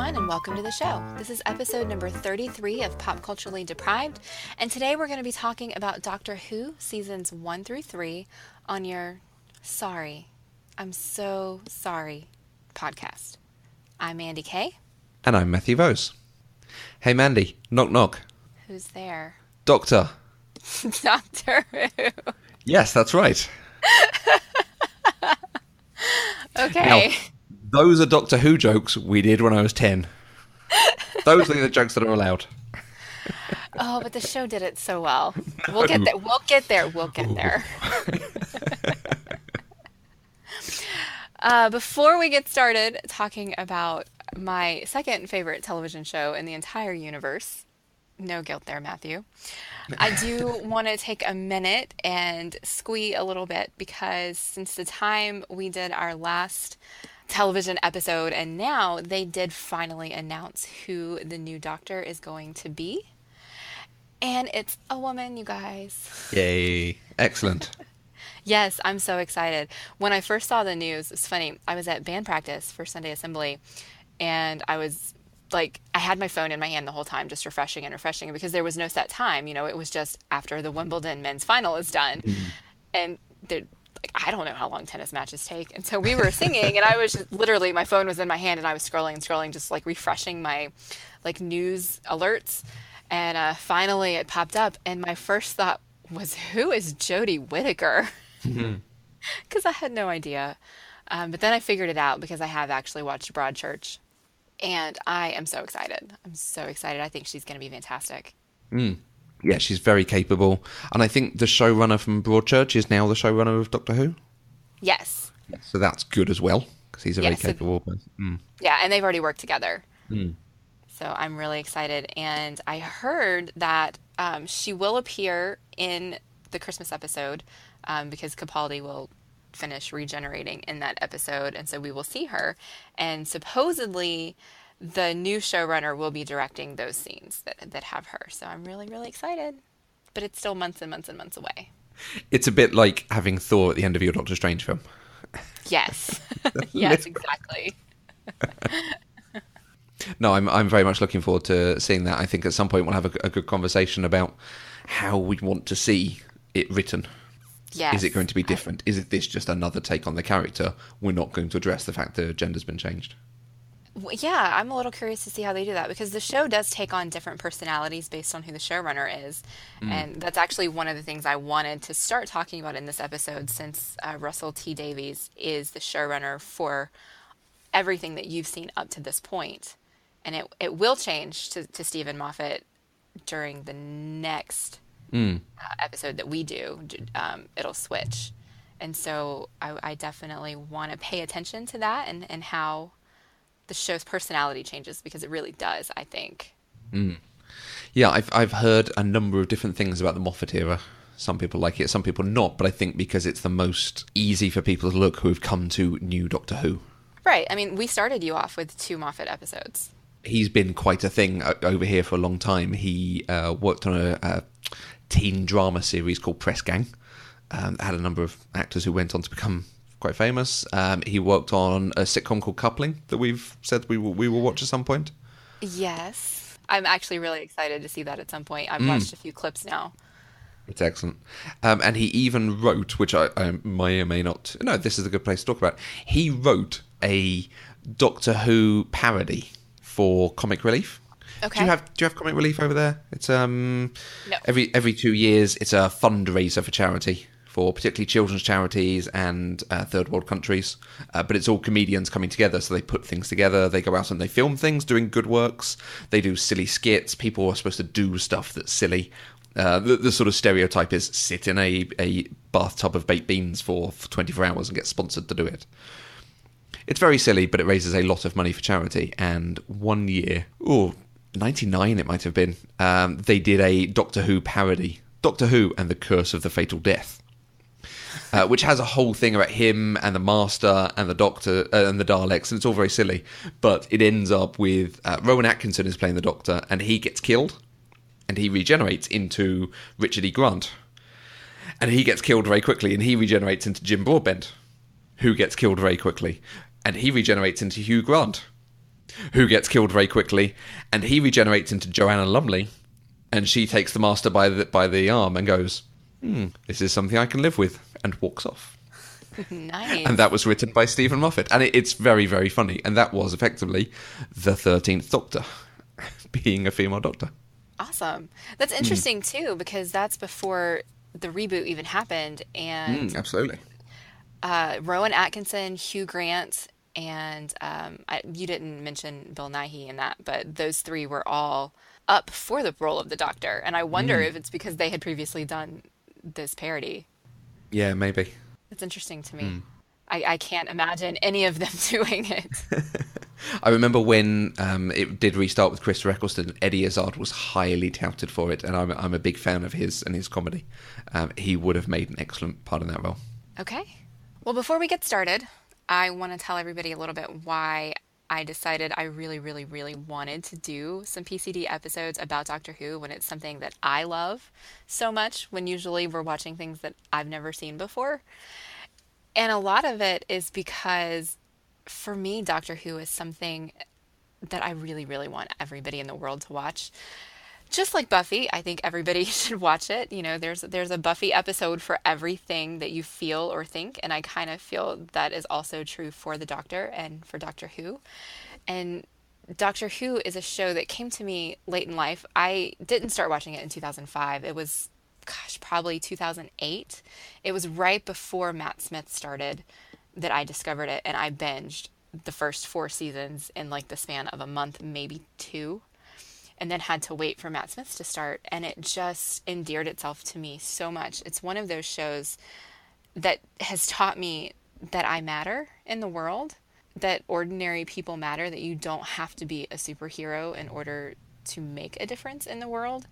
everyone, and welcome to the show. This is episode number 33 of Pop Culturally Deprived, and today we're going to be talking about Doctor Who seasons 1 through 3 on your Sorry, I'm So Sorry podcast. I'm Mandi K. And I'm Matthew Vose. Hey Mandi, knock knock. Who's there? Doctor. Doctor Who. Yes, that's right. Okay. Now, those are Doctor Who jokes we did when I was 10. Those are the jokes that are allowed. Oh, but the show did it so well. We'll get there. We'll get there. Before we get started talking about my second favorite television show in the entire universe, no guilt there, Matthew, I do want to take a minute and squee a little bit because since the time we did our last television episode and now they did finally announce who the new Doctor is going to be. And it's a woman, you guys. Yay. Excellent. Yes, I'm so excited. When I first saw the news, it's funny, I was at band practice for Sunday Assembly and I was like, I had my phone in my hand the whole time, just refreshing because there was no set time. You know, it was just after the Wimbledon men's final is done. And I don't know how long tennis matches take. And so we were singing and I was just, literally, my phone was in my hand and I was scrolling, just like refreshing my like news alerts. And finally it popped up. And my first thought was, who is Jodie Whittaker? Because I had no idea. But then I figured it out because I have actually watched Broadchurch. And I am so excited. I'm so excited. I think she's going to be fantastic. Yeah, she's very capable. And I think the showrunner from Broadchurch is now the showrunner of Doctor Who. Yes. So that's good as well, because he's a very capable person. Yeah, and they've already worked together. So I'm really excited. And I heard that she will appear in the Christmas episode because Capaldi will finish regenerating in that episode. And so we will see her. And supposedly the new showrunner will be directing those scenes that have her. So I'm really, really excited. But it's still months and months and months away. It's a bit like having Thor at the end of your Doctor Strange film. Yes. Yes, exactly. No, I'm very much looking forward to seeing that. I think at some point we'll have a good conversation about how we want to see it written. Yes. Is it going to be different? Is this just another take on the character? We're not going to address the fact that gender's been changed. Yeah, I'm a little curious to see how they do that because the show does take on different personalities based on who the showrunner is. And that's actually one of the things I wanted to start talking about in this episode since Russell T Davies is the showrunner for everything that you've seen up to this point. And it will change to Stephen Moffat during the next episode that we do. It'll switch. And so I definitely want to pay attention to that and how the show's personality changes because it really does, I think. Yeah, I've heard a number of different things about the Moffat era. Some people like it, some people not, but I think because it's the most easy for people to look who have come to new Doctor Who. Right. I mean, we started you off with 2 Moffat episodes. He's been quite a thing over here for a long time. He worked on a teen drama series called Press Gang. Had a number of actors who went on to become quite famous. He worked on a sitcom called Coupling that we've said we will watch at some point. Yes. I'm actually really excited to see that at some point. I've watched a few clips now. It's excellent. And he even wrote, which I may or may not... No, this is a good place to talk about. He wrote a Doctor Who parody for Comic Relief. Okay. Do you have Comic Relief over there? It's No. every 2 years it's a fundraiser for charity, for particularly children's charities and third world countries. But it's all comedians coming together, so they put things together. They go out and they film things, doing good works. They do silly skits. People are supposed to do stuff that's silly. The sort of stereotype is sit in a bathtub of baked beans for 24 hours and get sponsored to do it. It's very silly, but it raises a lot of money for charity. And one year, 99 it might have been, they did a Doctor Who parody, Doctor Who and the Curse of the Fatal Death, which has a whole thing about him and the Master and the Doctor and the Daleks, and it's all very silly. But it ends up with Rowan Atkinson is playing the Doctor, and he gets killed, and he regenerates into Richard E. Grant. And he gets killed very quickly, and he regenerates into Jim Broadbent, who gets killed very quickly. And he regenerates into Hugh Grant, who gets killed very quickly, and he regenerates into Joanna Lumley, and she takes the Master by the arm and goes, this is something I can live with, and walks off. Nice. And that was written by Stephen Moffat, and it's very, very funny. And that was effectively the 13th Doctor, being a female Doctor. Awesome. That's interesting too, because that's before the reboot even happened, and Absolutely. Rowan Atkinson, Hugh Grant, and you didn't mention Bill Nighy in that, but those three were all up for the role of the Doctor, and I wonder if it's because they had previously done this parody. Yeah, maybe. It's interesting to me. I can't imagine any of them doing it. I remember when it did restart with Chris Eccleston, Eddie Izzard was highly touted for it, and I'm a big fan of his and his comedy. He would have made an excellent part in that role. Okay. Well, before we get started, I want to tell everybody a little bit why I decided I really, really, really wanted to do some PCD episodes about Doctor Who when it's something that I love so much, when usually we're watching things that I've never seen before. And a lot of it is because, for me, Doctor Who is something that I really, really want everybody in the world to watch. Just like Buffy, I think everybody should watch it. You know, there's a Buffy episode for everything that you feel or think, and I kind of feel that is also true for the Doctor and for Doctor Who. And Doctor Who is a show that came to me late in life. I didn't start watching it in 2005. It was, probably 2008. It was right before Matt Smith started that I discovered it, and I binged the first 4 seasons in like the span of a month, maybe 2. And then had to wait for Matt Smith to start, and it just endeared itself to me so much. It's one of those shows that has taught me that I matter in the world, that ordinary people matter, that you don't have to be a superhero in order to make a difference in the world.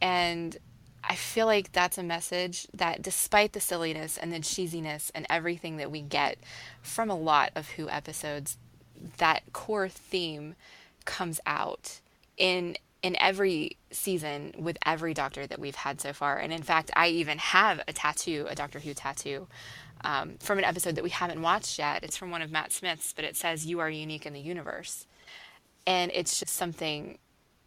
And I feel like that's a message that, despite the silliness and the cheesiness and everything that we get from a lot of Who episodes, that core theme comes out in every season with every Doctor that we've had so far. And in fact, I even have a Doctor Who tattoo, from an episode that we haven't watched yet. It's from one of Matt Smith's, but it says, "You are unique in the universe." And it's just something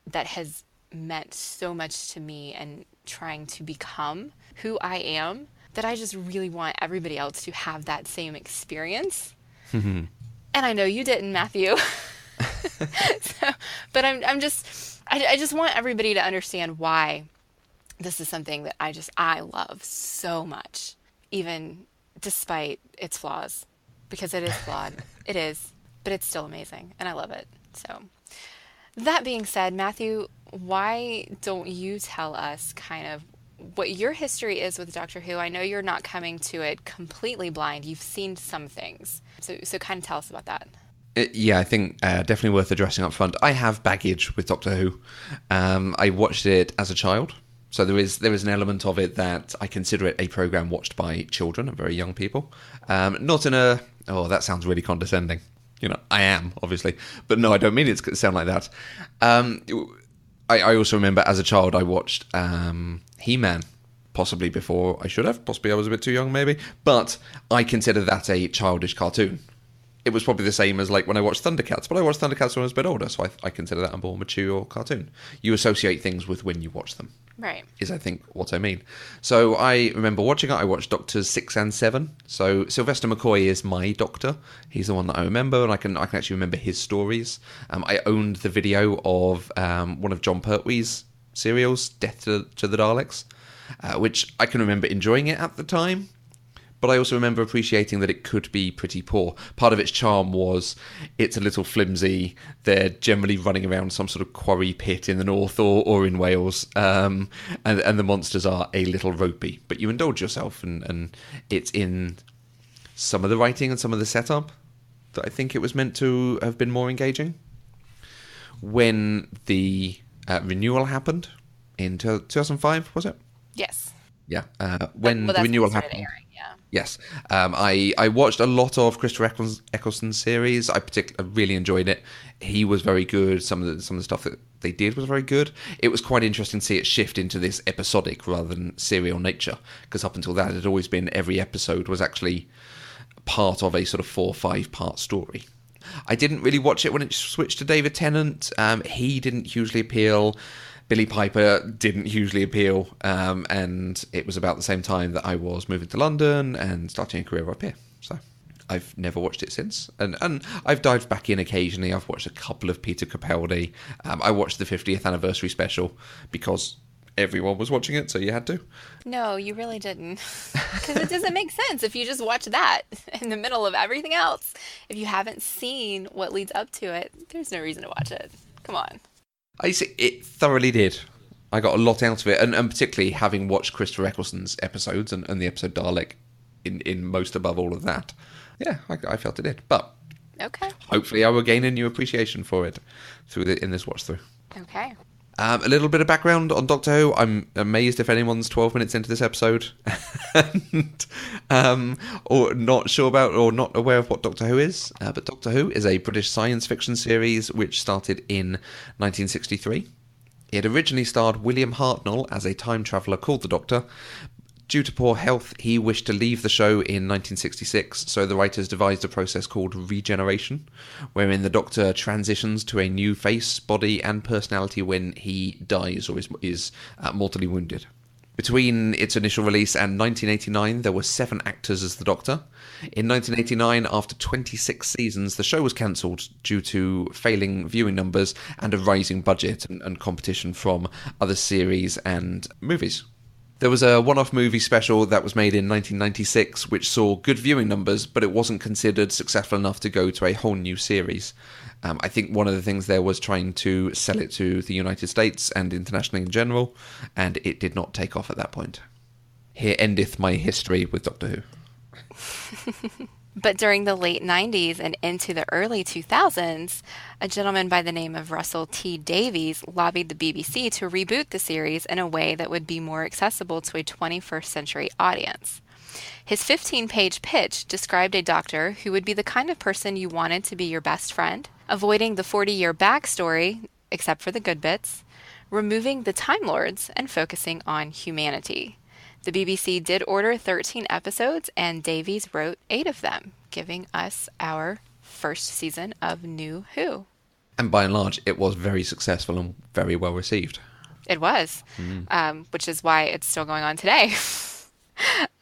that has meant so much to me and trying to become who I am, that I just really want everybody else to have that same experience. And I know you didn't, Matthew. But I just want everybody to understand why this is something that I love so much, even despite its flaws, because it is flawed. It is, but it's still amazing, and I love it. So that being said, Matthew, why don't you tell us kind of what your history is with Doctor Who? I know you're not coming to it completely blind. You've seen some things. So kind of tell us about that. Yeah, I think definitely worth addressing up front. I have baggage with Doctor Who. I watched it as a child, so there is an element of it that I consider it a program watched by children and very young people. Not in a, oh, that sounds really condescending. You know, I am, obviously, but no, I don't mean it to sound like that. I also remember as a child I watched He-Man, possibly before I should have. Possibly I was a bit too young, maybe, but I consider that a childish cartoon. It was probably the same as like when I watched Thundercats, but I watched Thundercats when I was a bit older, so I consider that a more mature cartoon. You associate things with when you watch them. Right. Is, I think, what I mean. So I remember watching it. I watched Doctors 6 and 7. So Sylvester McCoy is my Doctor. He's the one that I remember, and I can actually remember his stories. I owned the video of one of John Pertwee's serials, Death to the Daleks, which I can remember enjoying it at the time. But I also remember appreciating that it could be pretty poor. Part of its charm was it's a little flimsy. They're generally running around some sort of quarry pit in the north or in Wales. And the monsters are a little ropey. But you indulge yourself, and it's in some of the writing and some of the setup that I think it was meant to have been more engaging. When the renewal happened in 2005, was it? Yes. Yeah. When the renewal happened. Airing, yeah. Yes. I watched a lot of Christopher Eccleston's series. I really enjoyed it. He was very good. Some of the stuff that they did was very good. It was quite interesting to see it shift into this episodic rather than serial nature, because up until that it had always been every episode was actually part of a sort of 4 or 5 part story. I didn't really watch it when it switched to David Tennant. He didn't hugely appeal. Billy Piper didn't hugely appeal. And it was about the same time that I was moving to London and starting a career up here. So I've never watched it since. And I've dived back in occasionally. I've watched a couple of Peter Capaldi. I watched the 50th anniversary special because everyone was watching it, so you had to. No, you really didn't. Because it doesn't make sense if you just watch that in the middle of everything else. If you haven't seen what leads up to it, there's no reason to watch it. Come on. I see, it thoroughly did. I got a lot out of it, and particularly having watched Christopher Eccleston's episodes and the episode Dalek in most above all of that. Yeah, I felt it did. But Okay. hopefully I will gain a new appreciation for it in this watch through. Okay. A little bit of background on Doctor Who. I'm amazed if anyone's 12 minutes into this episode and, or not sure about or not aware of what Doctor Who is. But Doctor Who is a British science fiction series which started in 1963. It originally starred William Hartnell as a time traveller called the Doctor. Due to poor health, he wished to leave the show in 1966, so the writers devised a process called regeneration, wherein the Doctor transitions to a new face, body, and personality when he dies or is mortally wounded. Between its initial release and 1989, there were 7 actors as the Doctor. In 1989, after 26 seasons, the show was cancelled due to failing viewing numbers and a rising budget and competition from other series and movies. There was a one-off movie special that was made in 1996 which saw good viewing numbers, but it wasn't considered successful enough to go to a whole new series. I think one of the things there was trying to sell it to the United States and internationally in general, and it did not take off at that point. Here endeth my history with Doctor Who. But during the late 90s and into the early 2000s, a gentleman by the name of Russell T. Davies lobbied the BBC to reboot the series in a way that would be more accessible to a 21st century audience. His 15-page pitch described a doctor who would be the kind of person you wanted to be your best friend, avoiding the 40-year backstory, except for the good bits, removing the Time Lords, and focusing on humanity. The BBC did order 13 episodes, and Davies wrote 8 of them, giving us our first season of New Who. And by and large, it was very successful and very well received. It was, which is why it's still going on today.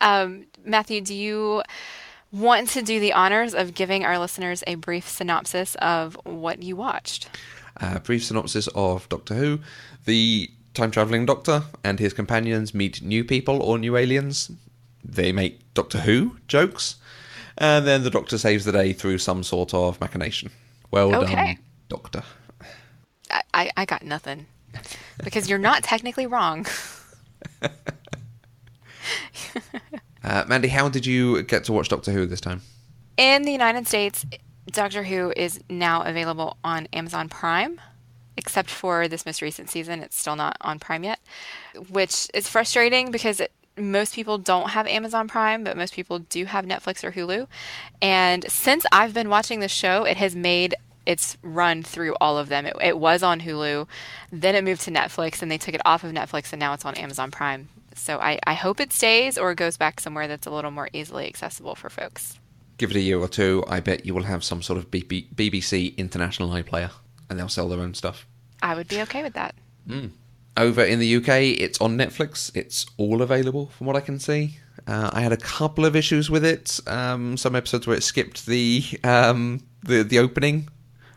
Matthew, do you want to do the honors of giving our listeners a brief synopsis of what you watched? Brief synopsis of Doctor Who. The time-travelling Doctor and his companions meet new people or new aliens. They make Doctor Who jokes. And then the Doctor saves the day through some sort of machination. Well done, Doctor. I got nothing. Because you're not technically wrong. Mandi, how did you get to watch Doctor Who this time? In the United States, Doctor Who is now available on Amazon Prime. Except for this most recent season, it's still not on Prime yet, which is frustrating because most people don't have Amazon Prime, but most people do have Netflix or Hulu. And since I've been watching the show, it has made its run through all of them. It was on Hulu, then it moved to Netflix, and they took it off of Netflix, and now it's on Amazon Prime. So I hope it stays or goes back somewhere that's a little more easily accessible for folks. Give it a year or two, I bet you will have some sort of BBC International iPlayer, and they'll sell their own stuff. I would be okay with that. Over in the UK, it's on Netflix. It's all available from what I can see. I had a couple of issues with it. Some episodes where it skipped the opening,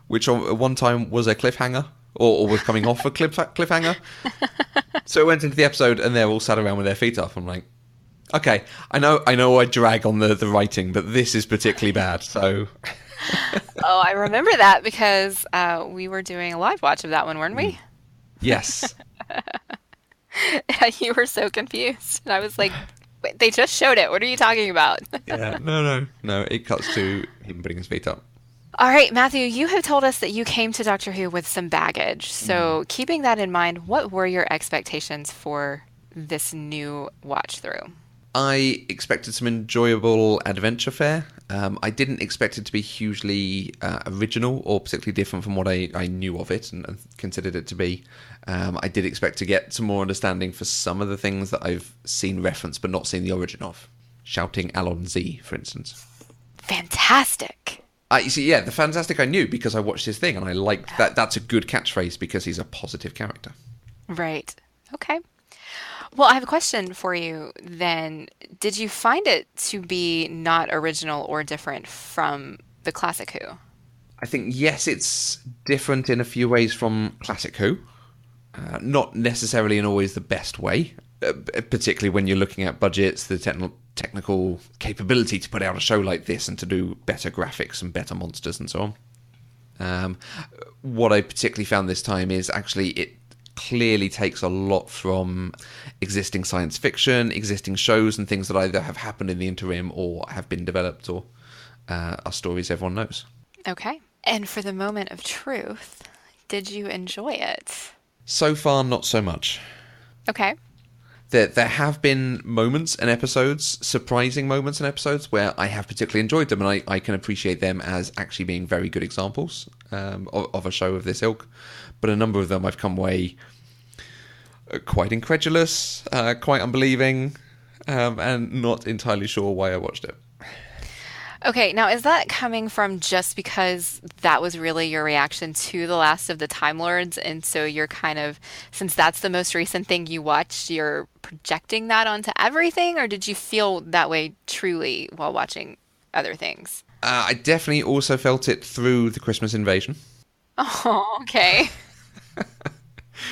which at one time was a cliffhanger, or was coming off a cliffhanger. So it went into the episode, and they're all sat around with their feet up. I'm like, okay, I know I drag on the writing, but this is particularly bad, so... Oh, I remember that because we were doing a live watch of that one, weren't we? Yes. You were so confused. And I was like, wait, they just showed it. What are you talking about? Yeah, no, it cuts to him putting his feet up. All right, Matthew, you have told us that you came to Doctor Who with some baggage. So keeping that in mind, what were your expectations for this new watch through? I expected some enjoyable adventure fare. I didn't expect it to be hugely original or particularly different from what I knew of it and considered it to be. I did expect to get some more understanding for some of the things that I've seen referenced but not seen the origin of. Shouting Alon Z, for instance. Fantastic. You see, yeah, the Fantastic I knew because I watched his thing, and I liked that. That's a good catchphrase because he's a positive character. Right. Okay. Well, I have a question for you then. Did you find it to be not original or different from the classic Who? I think, yes, it's different in a few ways from Classic Who. Not necessarily in always the best way, particularly when you're looking at budgets, the technical capability to put out a show like this and to do better graphics and better monsters and so on. What I particularly found this time is actually it clearly takes a lot from existing science fiction, existing shows, and things that either have happened in the interim or have been developed or are stories everyone knows. Okay. And for the moment of truth, did you enjoy it? So far, not so much. Okay. There have been moments and episodes, surprising moments and episodes, where I have particularly enjoyed them, and I can appreciate them as actually being very good examples of a show of this ilk. But a number of them I've come away quite incredulous, quite unbelieving, and not entirely sure why I watched it. Okay, now is that coming from just because that was really your reaction to The Last of the Time Lords? And so you're kind of, since that's the most recent thing you watched, you're projecting that onto everything? Or did you feel that way truly while watching other things? I definitely also felt it through the Christmas Invasion, Oh, okay.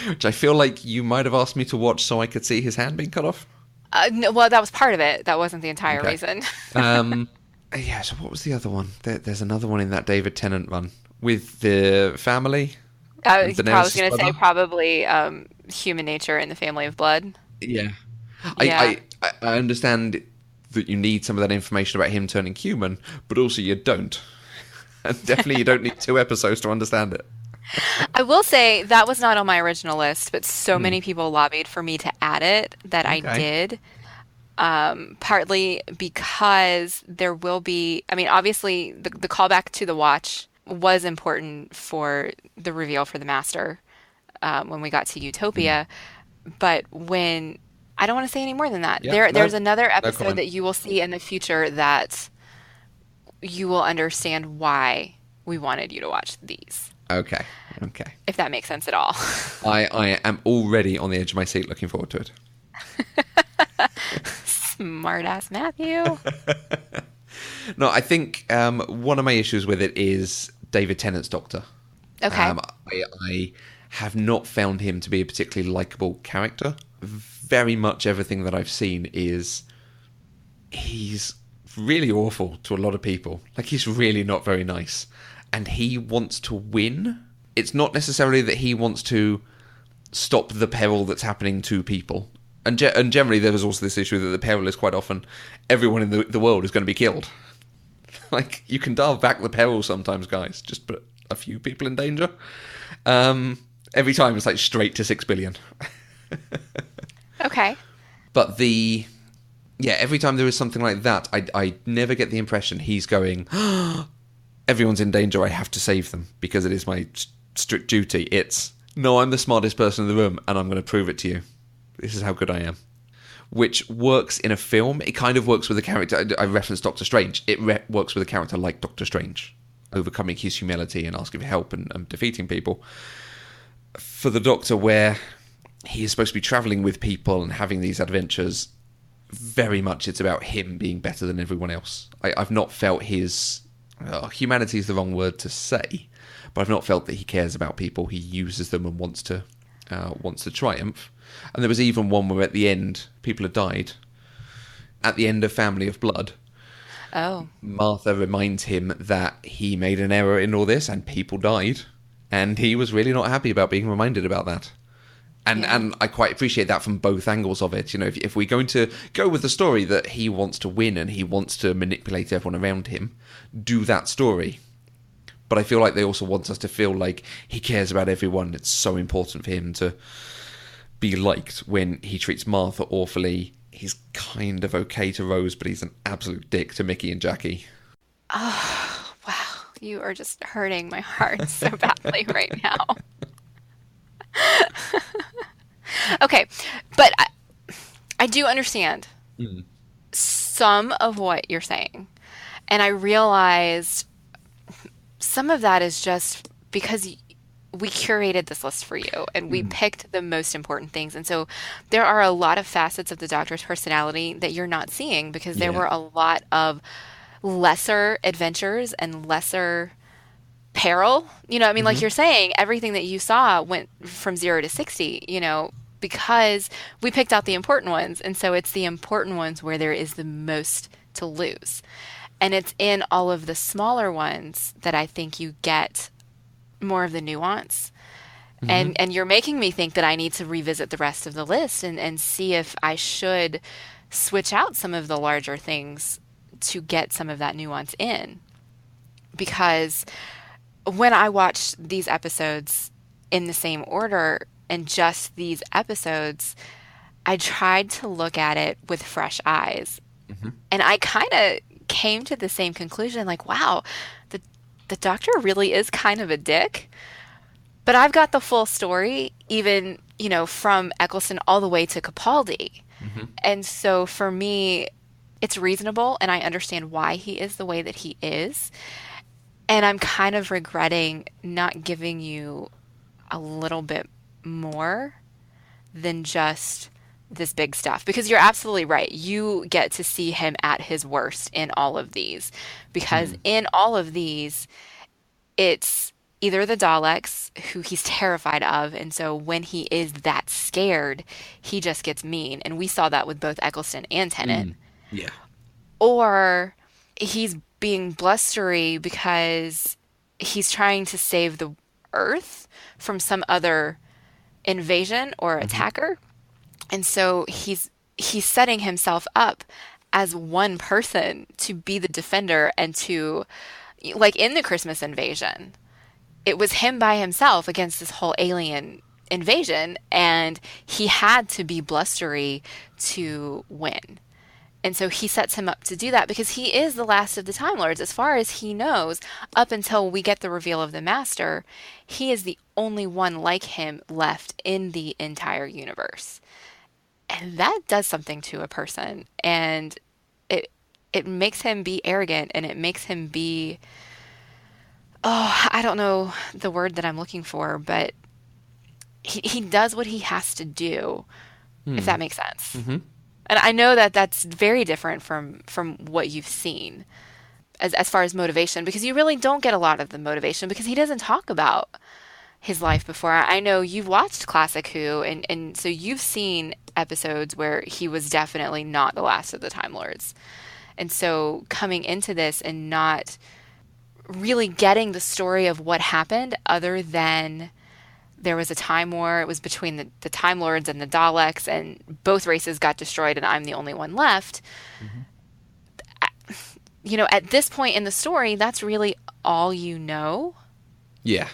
which I feel like you might have asked me to watch so I could see his hand being cut off. No, well, that was part of it. That wasn't the entire Okay. reason. Yeah, so what was the other one? There's another one in that David Tennant run with the family. I was Daenerys' going to say brother. probably Human Nature and the Family of Blood. Yeah. Yeah. I understand that you need some of that information about him turning human, but also you don't. And definitely you don't need 2 episodes to understand it. I will say that was not on my original list, but so Hmm. many people lobbied for me to add it that I Okay. did. Partly because there will be, I mean, obviously the callback to the watch was important for the reveal for the master when we got to Hmm. Utopia. But when, I don't want to say any more than that. Yeah, There's no, another no episode comment. that you will see in the future that you will understand why we wanted you to watch these, Okay. Okay. if that makes sense at all. I am already on the edge of my seat looking forward to it. Smart ass Matthew. No, I think one of my issues with it is David Tennant's Doctor. Okay. I have not found him to be a particularly likable character. Very much everything that I've seen is he's really awful to a lot of people. Like, he's really not very nice. And he wants to win. It's not necessarily that he wants to stop the peril that's happening to people. And generally, there is also this issue that the peril is quite often everyone in the world is going to be killed. Like, you can dial back the peril sometimes, guys. Just put a few people in danger. Every time it's like straight to 6 billion. Okay. But every time there is something like that, I never get the impression he's going, everyone's in danger, I have to save them because it is my strict duty. It's, no, I'm the smartest person in the room and I'm going to prove it to you. This is how good I am. Which works in a film. It kind of works with a character. I referenced Doctor Strange. It works with a character like Doctor Strange, overcoming his humility and asking for help and defeating people. For the Doctor, where he is supposed to be traveling with people and having these adventures, very much it's about him being better than everyone else. I've not felt his... humanity is the wrong word to say, but I've not felt that he cares about people. He uses them and wants to triumph. And there was even one where at the end, people had died. At the end of Family of Blood, Oh. Martha reminds him that he made an error in all this and people died. And he was really not happy about being reminded about that. Yeah. And I quite appreciate that from both angles of it. You know, if we're going to go with the story that he wants to win and he wants to manipulate everyone around him, do that story. But I feel like they also want us to feel like he cares about everyone. It's so important for him to be liked when he treats Martha awfully. He's kind of okay to Rose, but he's an absolute dick to Mickey and Jackie. Oh, wow. You are just hurting my heart so badly right now. Okay, but I do understand some of what you're saying. And I realized some of that is just because we curated this list for you and we picked the most important things. And so there are a lot of facets of the Doctor's personality that you're not seeing because there Yeah. were a lot of lesser adventures and lesser peril. I mean, like Hmm. you're saying, everything that you saw went from 0 to 60, because we picked out the important ones. And so it's the important ones where there is the most to lose. And it's in all of the smaller ones that I think you get more of the nuance. Hmm. And you're making me think that I need to revisit the rest of the list and see if I should switch out some of the larger things to get some of that nuance in. Because when I watch these episodes in the same order and just these episodes, I tried to look at it with fresh eyes. Hmm. And I kind of came to the same conclusion like, wow, the, the doctor really is kind of a dick. But I've got the full story, even, from Eccleston all the way to Capaldi. Hmm. And so for me, it's reasonable and I understand why he is the way that he is. And I'm kind of regretting not giving you a little bit more than just this big stuff because you're absolutely right. You get to see him at his worst in all of these because in all of these, it's either the Daleks who he's terrified of, and so when he is that scared, he just gets mean. And we saw that with both Eccleston and Tennant. Mm. Yeah. Or he's being blustery because he's trying to save the Earth from some other invasion or Hmm. attacker. And so he's setting himself up as one person to be the defender and to like in the Christmas invasion. It was him by himself against this whole alien invasion, and he had to be blustery to win. And so he sets him up to do that because he is the last of the Time Lords. As far as he knows, up until we get the reveal of the Master, he is the only one like him left in the entire universe. And that does something to a person. And it it makes him be arrogant and it makes him be, oh, I don't know the word that I'm looking for, but he does what he has to do, if that makes sense. Hmm. And I know that that's very different from what you've seen as far as motivation, because you really don't get a lot of the motivation because he doesn't talk about his life before. I know you've watched Classic Who, and so you've seen episodes where he was definitely not the last of the Time Lords. And so coming into this and not really getting the story of what happened other than there was a time war. It was between the Time Lords and the Daleks, and both races got destroyed, and I'm the only one left. Hmm. At this point in the story, that's really all you know. Yeah.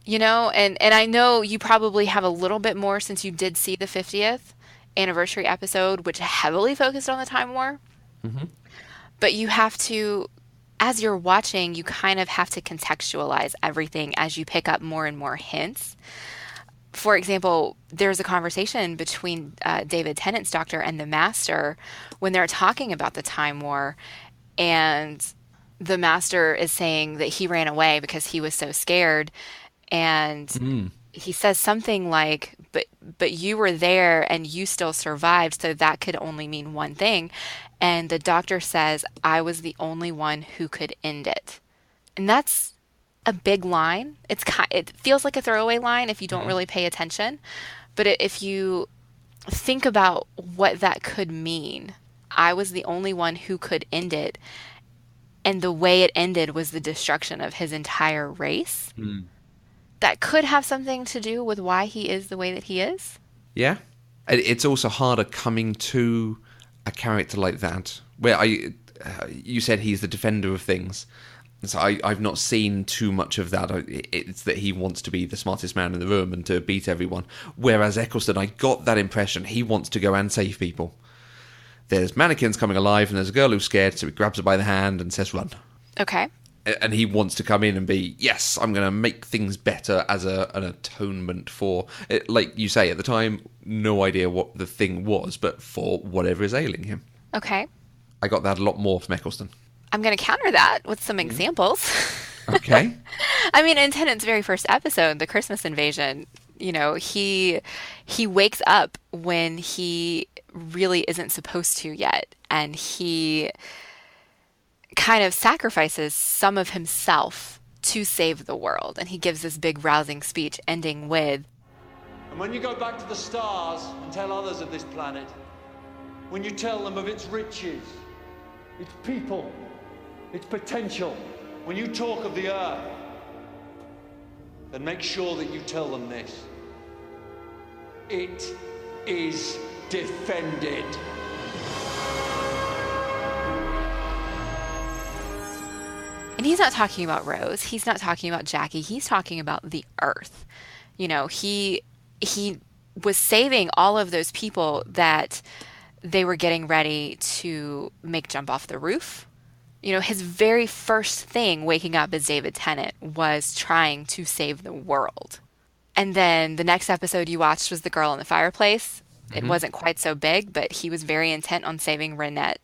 And I know you probably have a little bit more since you did see the 50th anniversary episode, which heavily focused on the Time War. Hmm. But you have to, as you're watching, you kind of have to contextualize everything as you pick up more and more hints. For example, there's a conversation between David Tennant's doctor and the Master when they're talking about the Time War, and the Master is saying that he ran away because he was so scared, and Mm. he says something like, but you were there and you still survived, so that could only mean one thing. And the doctor says, I was the only one who could end it. And that's a big line. It feels like a throwaway line if you don't Hmm. really pay attention, but if you think about what that could mean, I was the only one who could end it, and the way it ended was the destruction of his entire race. Mm. That could have something to do with why he is the way that he is. Yeah. And it's also harder coming to a character like that, where you said he's the defender of things. So I've not seen too much of that. It's that he wants to be the smartest man in the room and to beat everyone. Whereas Eccleston, I got that impression he wants to go and save people. There's mannequins coming alive, and there's a girl who's scared, so he grabs her by the hand and says, "Run." Okay. And he wants to come in and be, yes, I'm going to make things better as an atonement for, like you say, at the time, no idea what the thing was, but for whatever is ailing him. Okay. I got that a lot more from Eccleston. I'm going to counter that with some Mm. examples. Okay. I mean, in Tennant's very first episode, the Christmas invasion, he wakes up when he really isn't supposed to yet, and he kind of sacrifices some of himself to save the world. And he gives this big rousing speech ending with, And when you go back to the stars and tell others of this planet, when you tell them of its riches, its people, its potential, when you talk of the earth, then make sure that you tell them this. It is defended. and he's not talking about Rose, he's not talking about Jackie, he's talking about the earth. He was saving all of those people that they were getting ready to make jump off the roof. His very first thing waking up as David Tennant was trying to save the world. And then the next episode you watched was The Girl in the Fireplace. It wasn't quite so big, but he was very intent on saving Renette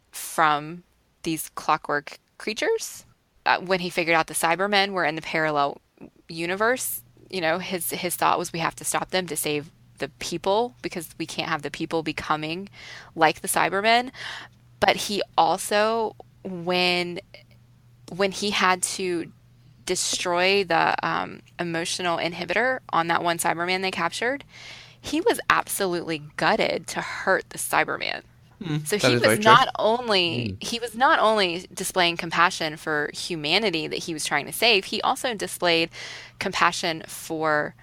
from these clockwork creatures. When he figured out the Cybermen were in the parallel universe, his thought was we have to stop them to save the people because we can't have the people becoming like the Cybermen. But he also, when he had to destroy the emotional inhibitor on that one Cyberman they captured, he was absolutely gutted to hurt the Cyberman. So That he is very was true. not only displaying compassion for humanity that he was trying to save, he also displayed compassion for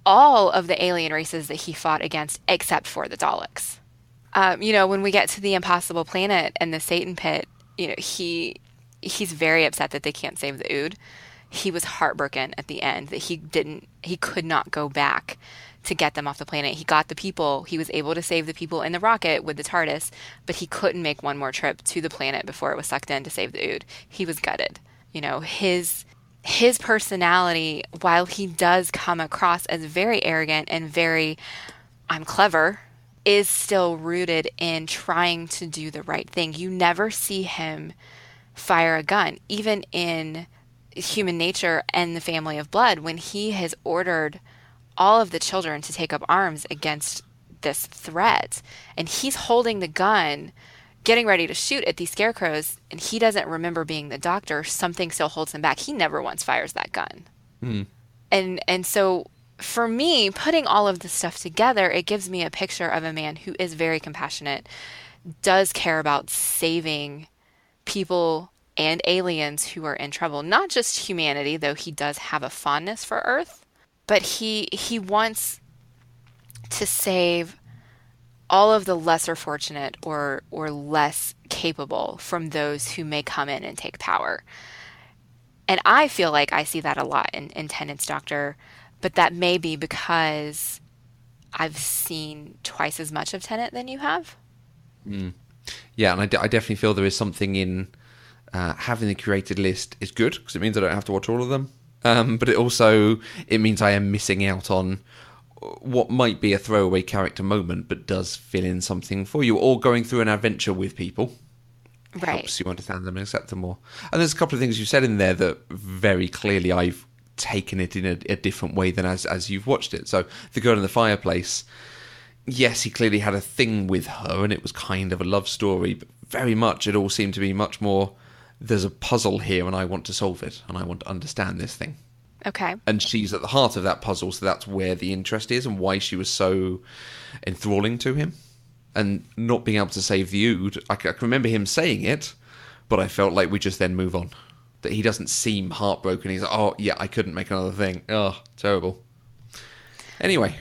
all of the alien races that he fought against, except for the Daleks. When we get to the Impossible Planet and the Satan Pit, he's very upset that they can't save the Ood. He was heartbroken at the end that he could not go back to get them off the planet. He got the people, he was able to save the people in the rocket with the TARDIS, but he couldn't make one more trip to the planet before it was sucked in to save the Ood. He was gutted. His personality, while he does come across as very arrogant and very, I'm clever, is still rooted in trying to do the right thing. You never see him fire a gun, even in Human Nature and the Family of Blood, when he has ordered all of the children to take up arms against this threat. And he's holding the gun, getting ready to shoot at these scarecrows, and he doesn't remember being the doctor. Something still holds him back. He never once fires that gun. And so for me, putting all of this stuff together, it gives me a picture of a man who is very compassionate, does care about saving people and aliens who are in trouble. Not just humanity, though he does have a fondness for Earth, but he wants to save all of the lesser fortunate or less capable from those who may come in and take power. And I feel like I see that a lot in Tennant's Doctor, but that may be because I've seen twice as much of Tennant than you have. Yeah, and I definitely feel there is something in having the curated list is good because it means I don't have to watch all of them. But it means I am missing out on what might be a throwaway character moment, but does fill in something for you, or going through an adventure with people. Right. Helps you understand them and accept them more. And there's a couple of things you said in there that very clearly I've taken it in a different way than as you've watched it. So The Girl in the Fireplace, yes, he clearly had a thing with her and it was kind of a love story, but very much it all seemed to be much more, there's a puzzle here and I want to solve it and I want to understand this thing. Okay. And she's at the heart of that puzzle, so that's where the interest is and why she was so enthralling to him. And not being able to save the Ood, I can remember him saying it, but I felt like we just then move on. That he doesn't seem heartbroken. He's like, oh, yeah, I couldn't make another thing. Oh, terrible. Anyway.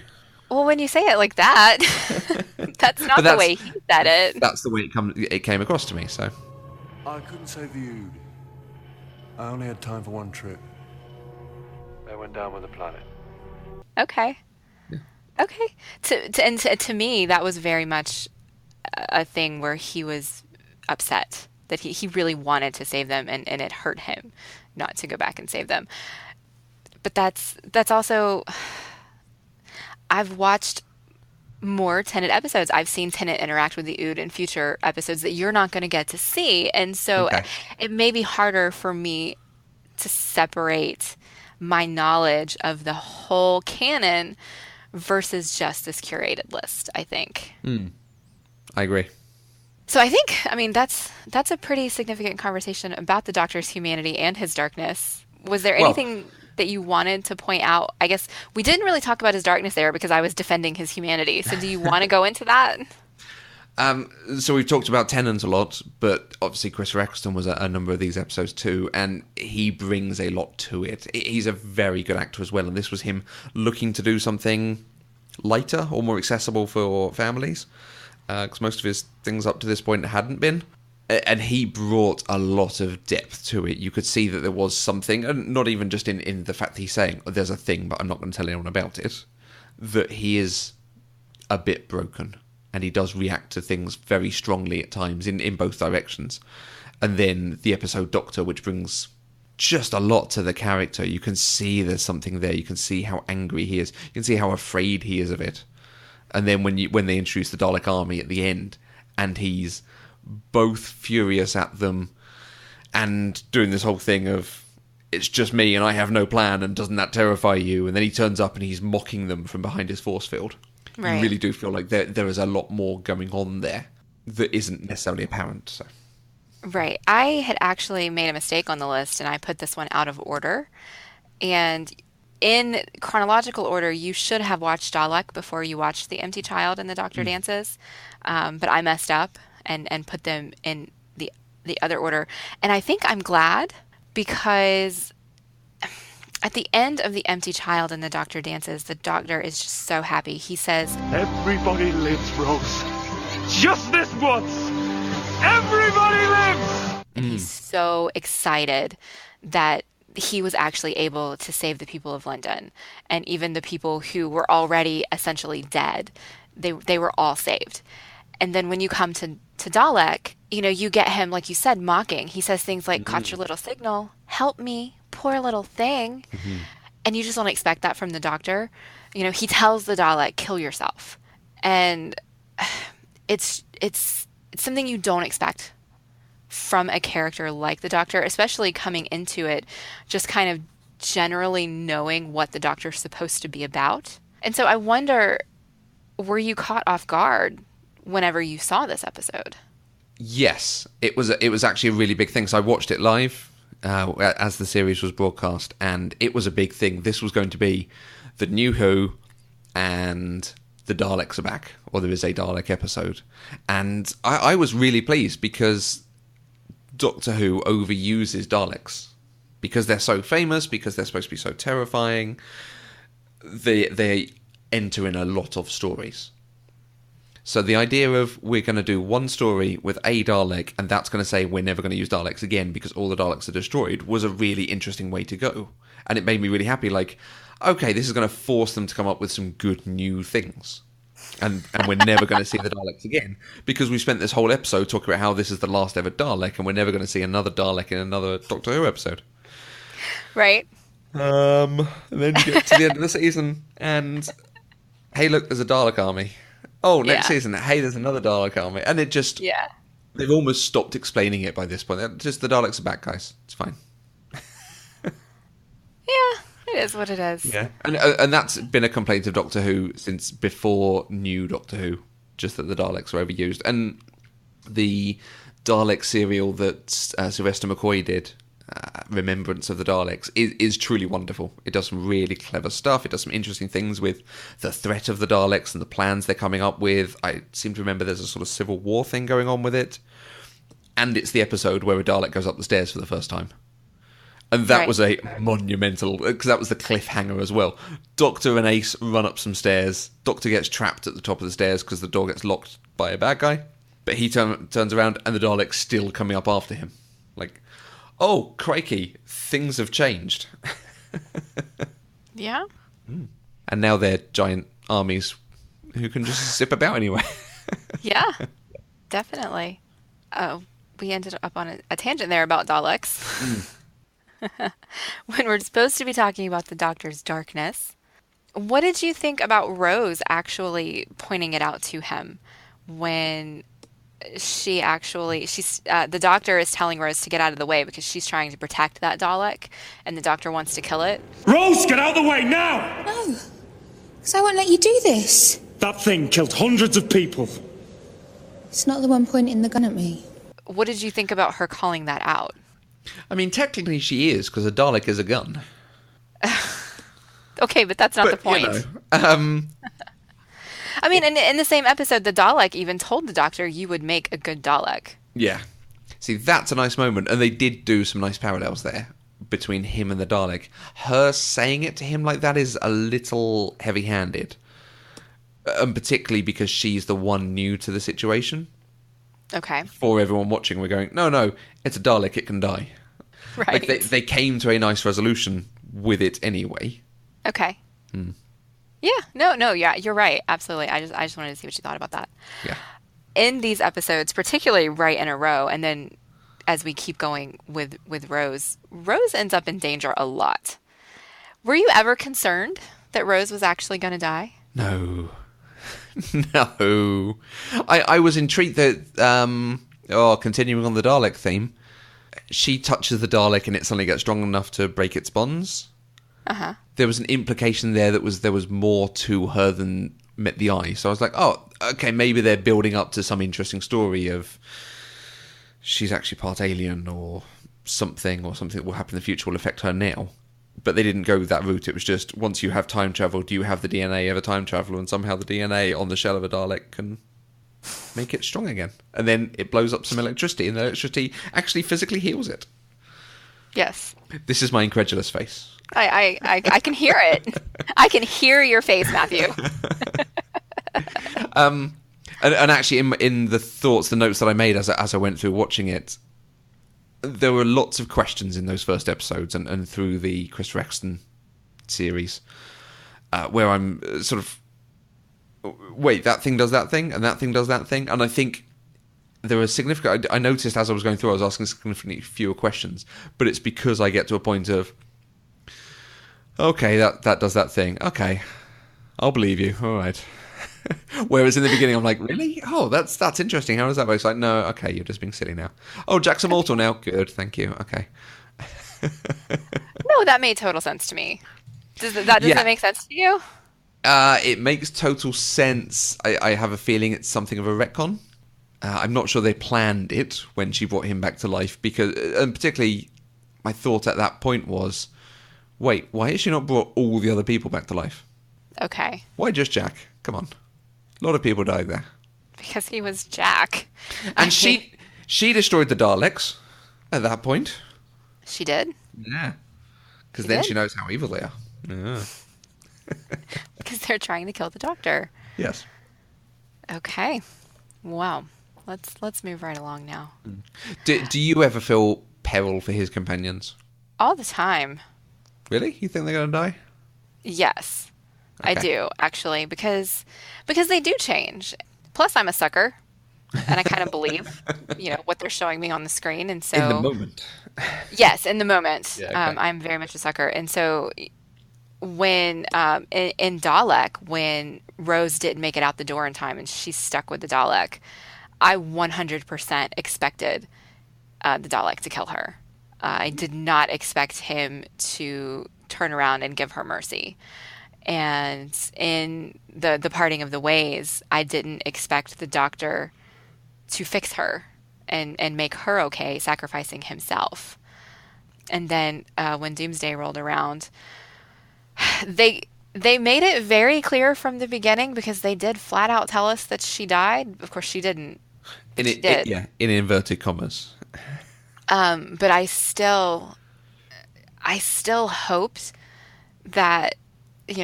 Well, when you say it like that, that's not the way he said it. That's the way it came across to me, so. I couldn't save the Ood. I only had time for one trip. They went down with the planet. Okay. Yeah. Okay. To me, that was very much a thing where he was upset that he really wanted to save them and it hurt him not to go back and save them. But that's also, I've watched more Tennant episodes. I've seen Tennant interact with the Ood in future episodes that you're not going to get to see. And so it may be harder for me to separate my knowledge of the whole canon versus just this curated list, I think. I agree. So I think, I mean, that's a pretty significant conversation about the Doctor's humanity and his darkness. Was there anything that you wanted to point out? I guess we didn't really talk about his darkness there because I was defending his humanity. So do you want to go into that? So we've talked about Tennant a lot, but obviously Chris Eccleston was a number of these episodes too, and he brings a lot to it. He's a very good actor as well, and this was him looking to do something lighter or more accessible for families, because most of his things up to this point hadn't been. And he brought a lot of depth to it. You could see that there was something, and not even just in the fact that he's saying, there's a thing, but I'm not going to tell anyone about it, that he is a bit broken. And he does react to things very strongly at times in both directions. And then the episode Doctor, which brings just a lot to the character. You can see there's something there. You can see how angry he is. You can see how afraid he is of it. And then when they introduce the Dalek army at the end, and he's both furious at them and doing this whole thing of, it's just me and I have no plan, and doesn't that terrify you? And then he turns up and he's mocking them from behind his force field. Right. You really do feel like there is a lot more going on there that isn't necessarily apparent. So. Right. I had actually made a mistake on the list, and I put this one out of order. And in chronological order, you should have watched Dalek before you watched The Empty Child and the Doctor Dances. But I messed up and put them in the other order. And I think I'm glad, because at the end of The Empty Child and the Doctor Dances, the Doctor is just so happy. He says, "Everybody lives, Rose. Just this once. Everybody lives!" And he's so excited that he was actually able to save the people of London. And even the people who were already essentially dead, they were all saved. And then when you come to Dalek, you get him, like you said, mocking. He says things like, "Caught your little signal. Help me. Poor little thing." And you just don't expect that from the Doctor. He tells the Dalek, "Kill yourself." And it's something you don't expect from a character like the Doctor, especially coming into it just kind of generally knowing what the Doctor's supposed to be about. And so I wonder, were you caught off guard whenever you saw this episode? Yes, it was actually a really big thing. So I watched it live as the series was broadcast, and it was a big thing. This was going to be the New Who, and the Daleks are back, or there is a Dalek episode. And I was really pleased, because Doctor Who overuses Daleks. Because they're so famous, because they're supposed to be so terrifying, they enter in a lot of stories. So the idea of, we're going to do one story with a Dalek, and that's going to say we're never going to use Daleks again because all the Daleks are destroyed, was a really interesting way to go. And it made me really happy, like, okay, this is going to force them to come up with some good new things. And we're never going to see the Daleks again, because we spent this whole episode talking about how this is the last ever Dalek, and we're never going to see another Dalek in another Doctor Who episode. Right. And then you get to the end of the season, and hey, look, there's a Dalek army. Oh, next season, hey, there's another Dalek army. And it just... Yeah. They've almost stopped explaining it by this point. Just, the Daleks are back, guys. It's fine. Yeah, it is what it is. Yeah. And that's been a complaint of Doctor Who since before new Doctor Who, just that the Daleks were overused. And the Dalek serial that Sylvester McCoy did, Remembrance of the Daleks, is truly wonderful. It does some really clever stuff. It does some interesting things with the threat of the Daleks and the plans they're coming up with. I seem to remember there's a sort of civil war thing going on with it. And it's the episode where a Dalek goes up the stairs for the first time. And that was a monumental, because that was the cliffhanger as well. Doctor and Ace run up some stairs. Doctor gets trapped at the top of the stairs because the door gets locked by a bad guy. But he turns around and the Dalek's still coming up after him. Like, oh, crikey, things have changed. Yeah. And now they're giant armies who can just zip about anyway. Yeah, definitely. Oh, we ended up on a tangent there about Daleks. When we're supposed to be talking about the Doctor's darkness. What did you think about Rose actually pointing it out to him when the doctor is telling Rose to get out of the way because she's trying to protect that Dalek, and the doctor wants to kill it. Rose, get out of the way now! No, because I won't let you do this. That thing killed hundreds of people. It's not the one pointing the gun at me. What did you think about her calling that out? I mean, technically she is, because a Dalek is a gun. Okay, but that's not the point. I mean, in the same episode, the Dalek even told the doctor you would make a good Dalek. Yeah. See, that's a nice moment, and they did do some nice parallels there between him and the Dalek. Her saying it to him like that is a little heavy-handed, and particularly because she's the one new to the situation. Okay. For everyone watching, we're going, no, it's a Dalek, it can die. Right. Like they came to a nice resolution with it anyway. Okay. Yeah, no, yeah, you're right. Absolutely. I just wanted to see what you thought about that. Yeah. In these episodes, particularly right in a row, and then as we keep going with Rose ends up in danger a lot. Were you ever concerned that Rose was actually going to die? No. No. I was intrigued that, continuing on the Dalek theme, she touches the Dalek and it suddenly gets strong enough to break its bonds. Uh-huh. There was an implication there that there was more to her than met the eye. So I was like, oh, okay, maybe they're building up to some interesting story of she's actually part alien or something that will happen in the future will affect her now. But they didn't go that route. It was just, once you have time travel, do you have the DNA of a time traveler? And somehow the DNA on the shell of a Dalek can make it strong again. And then it blows up some electricity, and the electricity actually physically heals it. Yes. This is my incredulous face. I can hear it. I can hear your face, Matthew. And actually, in the thoughts, the notes that I made as I went through watching it, there were lots of questions in those first episodes and through the Chris Rexton series, where I'm sort of, wait, that thing does that thing, and that thing does that thing, and I think there were significant. I noticed as I was going through, I was asking significantly fewer questions, but it's because I get to a point of, okay, that does that thing. Okay, I'll believe you. All right. Whereas in the beginning, I'm like, really? Oh, that's interesting. How does that work? It's like, no, okay, you're just being silly now. Oh, Jack's immortal now. Good, thank you. Okay. No, that made total sense to me. Does that make sense to you? It makes total sense. I have a feeling it's something of a retcon. I'm not sure they planned it when she brought him back to life, because, and particularly, my thought at that point was, wait, why has she not brought all the other people back to life? Okay. Why just Jack? Come on. A lot of people died there. Because he was Jack. And she destroyed the Daleks at that point. She did? Yeah. Because then she knows how evil they are. Yeah. Because they're trying to kill the Doctor. Yes. Okay. Wow. Let's move right along now. Do you ever feel peril for his companions? All the time. Really? You think they're going to die? Yes. Okay. I do, actually, because they do change. Plus, I'm a sucker, and I kind of believe, what they're showing me on the screen, and so in the moment. Yes, in the moment, Yeah, okay. I'm very much a sucker, and so when in Dalek, when Rose didn't make it out the door in time and she's stuck with the Dalek, I 100% expected the Dalek to kill her. I did not expect him to turn around and give her mercy. And in the parting of the ways, I didn't expect the Doctor to fix her and make her okay, sacrificing himself. And then when Doomsday rolled around, they made it very clear from the beginning, because they did flat out tell us that she died. Of course, she didn't. She did. In inverted commas. But I still hoped that,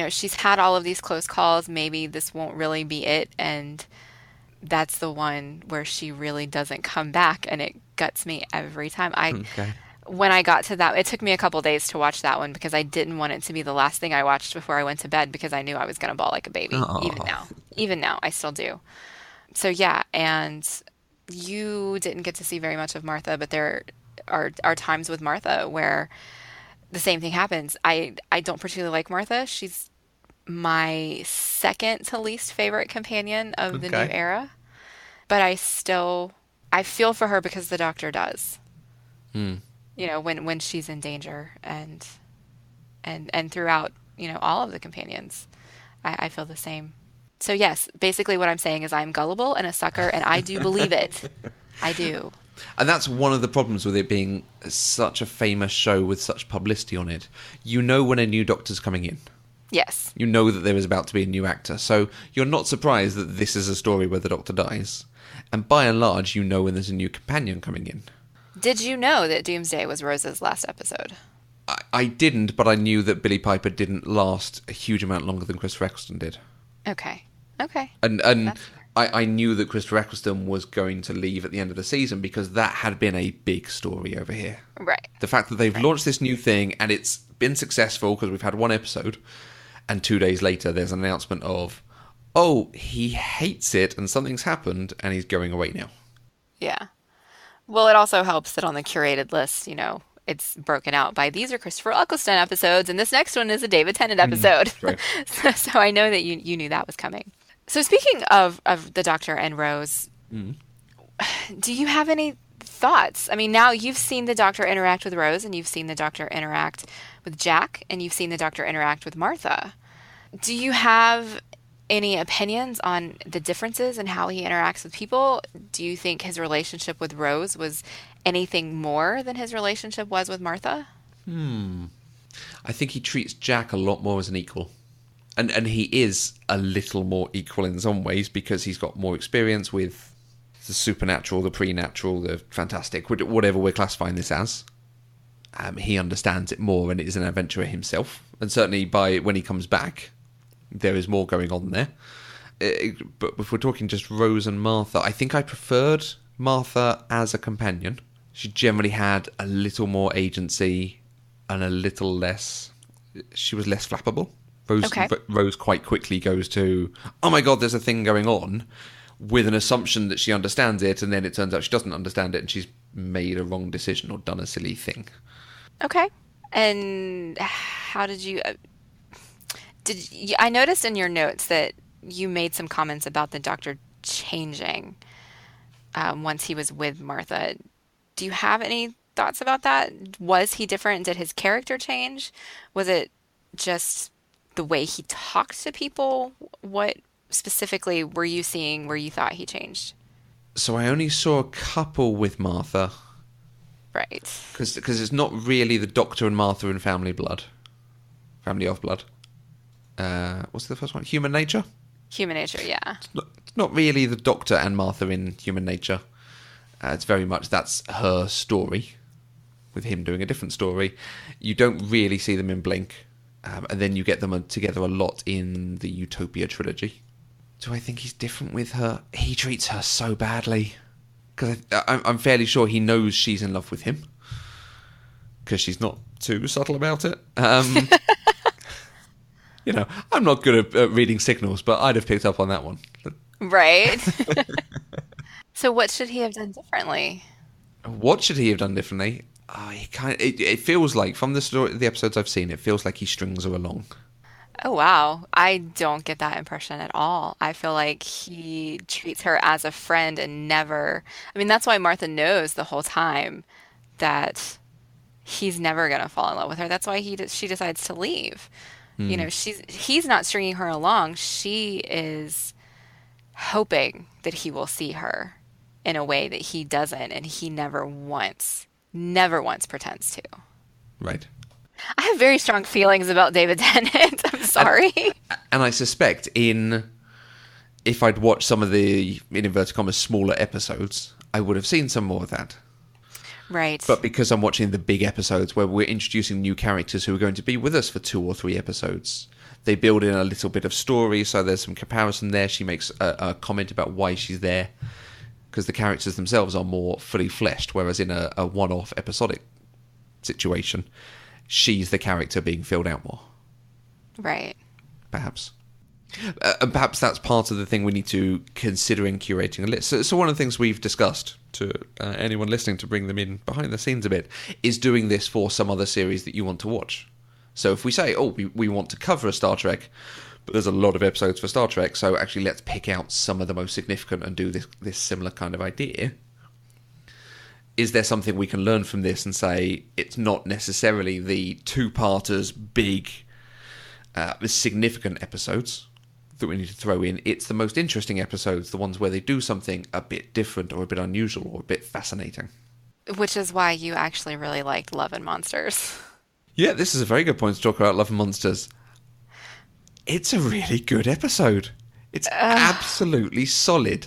she's had all of these close calls. Maybe this won't really be it. And that's the one where she really doesn't come back. And it guts me every time. When I got to that, it took me a couple days to watch that one, because I didn't want it to be the last thing I watched before I went to bed, because I knew I was going to bawl like a baby. Aww. Even now, I still do. So yeah, and you didn't get to see very much of Martha, but there are times with Martha where the same thing happens. I don't particularly like Martha. She's my second to least favorite companion of the new era. but I feel for her because the Doctor does. You know, when she's in danger and throughout, you know, all of the companions, I feel the same. So yes, basically what I'm saying is I'm gullible and a sucker, and I do believe it. I do. And that's one of the problems with it being such a famous show with such publicity on it. You know when a new Doctor's coming in. Yes. You know that there is about to be a new actor. So you're not surprised that this is a story where the Doctor dies. And by and large, you know when there's a new companion coming in. Did you know that Doomsday was Rose's last episode? I didn't, but I knew that Billie Piper didn't last a huge amount longer than Christopher Eccleston did. Okay. And I knew that Christopher Eccleston was going to leave at the end of the season because that had been a big story over here. Right. The fact that they've launched this new thing and it's been successful because we've had one episode, and 2 days later there's an announcement of, oh, he hates it and something's happened and he's going away now. Yeah. Well, it also helps that on the curated list, you know, it's broken out by these are Christopher Eccleston episodes and this next one is a David Tennant episode. Right. So I know that you knew that was coming. So speaking of the Doctor and Rose, do you have any thoughts? I mean, now you've seen the Doctor interact with Rose and you've seen the Doctor interact with Jack and you've seen the Doctor interact with Martha. Do you have any opinions on the differences in how he interacts with people? Do you think his relationship with Rose was anything more than his relationship was with Martha? I think he treats Jack a lot more as an equal. And he is a little more equal in some ways because he's got more experience with the supernatural, the pre-natural, the fantastic, whatever we're classifying this as. He understands it more and is an adventurer himself. And certainly when he comes back, there is more going on there. But if we're talking just Rose and Martha, I think I preferred Martha as a companion. She generally had a little more agency and a little less... She was less flappable. Rose quite quickly goes to, oh my god, there's a thing going on, with an assumption that she understands it, and then it turns out she doesn't understand it and she's made a wrong decision or done a silly thing. Okay. And how did you... I noticed in your notes that you made some comments about the Doctor changing once he was with Martha. Do you have any thoughts about that? Was he different? Did his character change? Was it just the way he talked to people? What specifically were you seeing where you thought he changed? So I only saw a couple with Martha. Right. Because it's not really the Doctor and Martha in Family of Blood. What's the first one? Human Nature? Human Nature, yeah. It's not really the Doctor and Martha in Human Nature. It's very much that's her story, with him doing a different story. You don't really see them in Blink, and then you get them together a lot in the Utopia trilogy. Do I think he's different with her? He treats her so badly. Because I'm fairly sure he knows she's in love with him. Because she's not too subtle about it. You know, I'm not good at reading signals, but I'd have picked up on that one. Right. So what should he have done differently? What should he have done differently? It feels like, from the episodes I've seen, it feels like he strings her along. Oh, wow. I don't get that impression at all. I feel like he treats her as a friend and never... I mean, that's why Martha knows the whole time that he's never going to fall in love with her. That's why she decides to leave. You know, he's not stringing her along. She is hoping that he will see her in a way that he doesn't, and he never once pretends to. Right. I have very strong feelings about David Tennant. I'm sorry. And I suspect if I'd watched some of the, in inverted commas, smaller episodes, I would have seen some more of that. Right. But because I'm watching the big episodes where we're introducing new characters who are going to be with us for 2 or 3 episodes, they build in a little bit of story, so there's some comparison there. She makes a comment about why she's there, because the characters themselves are more fully fleshed, whereas in a one-off episodic situation, she's the character being filled out more. Right. Perhaps. And perhaps that's part of the thing we need to consider in curating a list. So one of the things we've discussed, to anyone listening to bring them in behind the scenes a bit, is doing this for some other series that you want to watch. So if we say, we want to cover a Star Trek, But there's a lot of episodes for Star Trek, so actually let's pick out some of the most significant and do this similar kind of idea. Is there something we can learn from this and say it's not necessarily the two-parters, big, significant episodes that we need to throw in? It's the most interesting episodes, the ones where they do something a bit different or a bit unusual or a bit fascinating. Which is why you actually really liked Love and Monsters. Yeah, this is a very good point to talk about Love and Monsters. It's a really good episode. It's absolutely solid.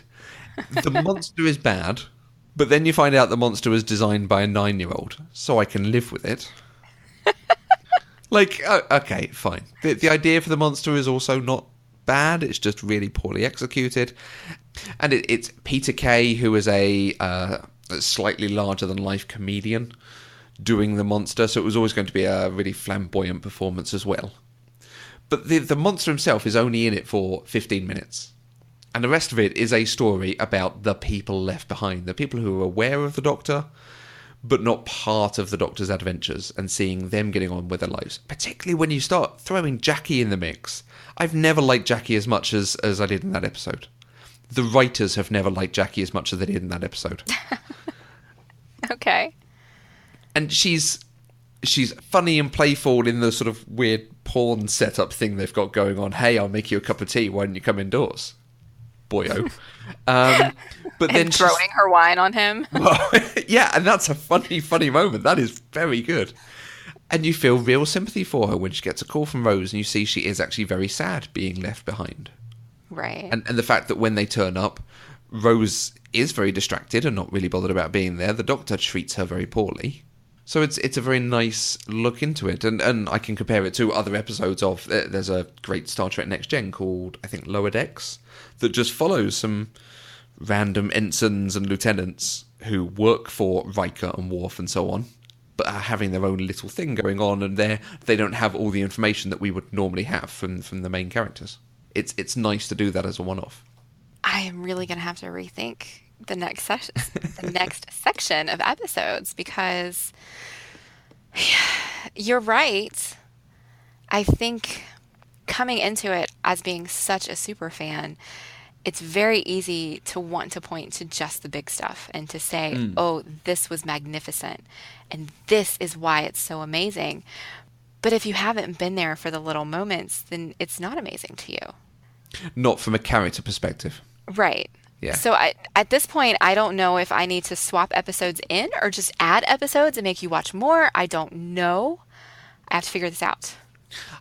The monster is bad, but then you find out the monster was designed by a 9-year-old, so I can live with it. Like, okay, fine. The idea for the monster is also not bad. It's just really poorly executed. And it's Peter Kay, who is a slightly larger-than-life comedian, doing the monster, so it was always going to be a really flamboyant performance as well. But the monster himself is only in it for 15 minutes. And the rest of it is a story about the people left behind, the people who are aware of the Doctor, but not part of the Doctor's adventures, and seeing them getting on with their lives. Particularly when you start throwing Jackie in the mix. I've never liked Jackie as much as I did in that episode. The writers have never liked Jackie as much as they did in that episode. Okay. And she's funny and playful in the sort of weird porn setup thing they've got going on. Hey, I'll make you a cup of tea. Why don't you come indoors? Boyo. But then throwing her wine on him. Well, yeah, and that's a funny moment. That is very good. And you feel real sympathy for her when she gets a call from Rose and you see she is actually very sad being left behind. Right. And the fact that when they turn up, Rose is very distracted and not really bothered about being there. The Doctor treats her very poorly. So it's a very nice look into it. And I can compare it to other episodes of... There's a great Star Trek Next Gen called, I think, Lower Decks, that just follows some random ensigns and lieutenants who work for Riker and Worf and so on, but are having their own little thing going on, and they don't have all the information that we would normally have from the main characters. It's nice to do that as a one-off. I am really going to have to rethink the next section of episodes, because you're right. I think coming into it as being such a super fan, it's very easy to want to point to just the big stuff and to say, oh, this was magnificent and this is why it's so amazing. But if you haven't been there for the little moments, then it's not amazing to you. Not from a character perspective. Right. Yeah. So at this point, I don't know if I need to swap episodes in or just add episodes and make you watch more. I don't know. I have to figure this out.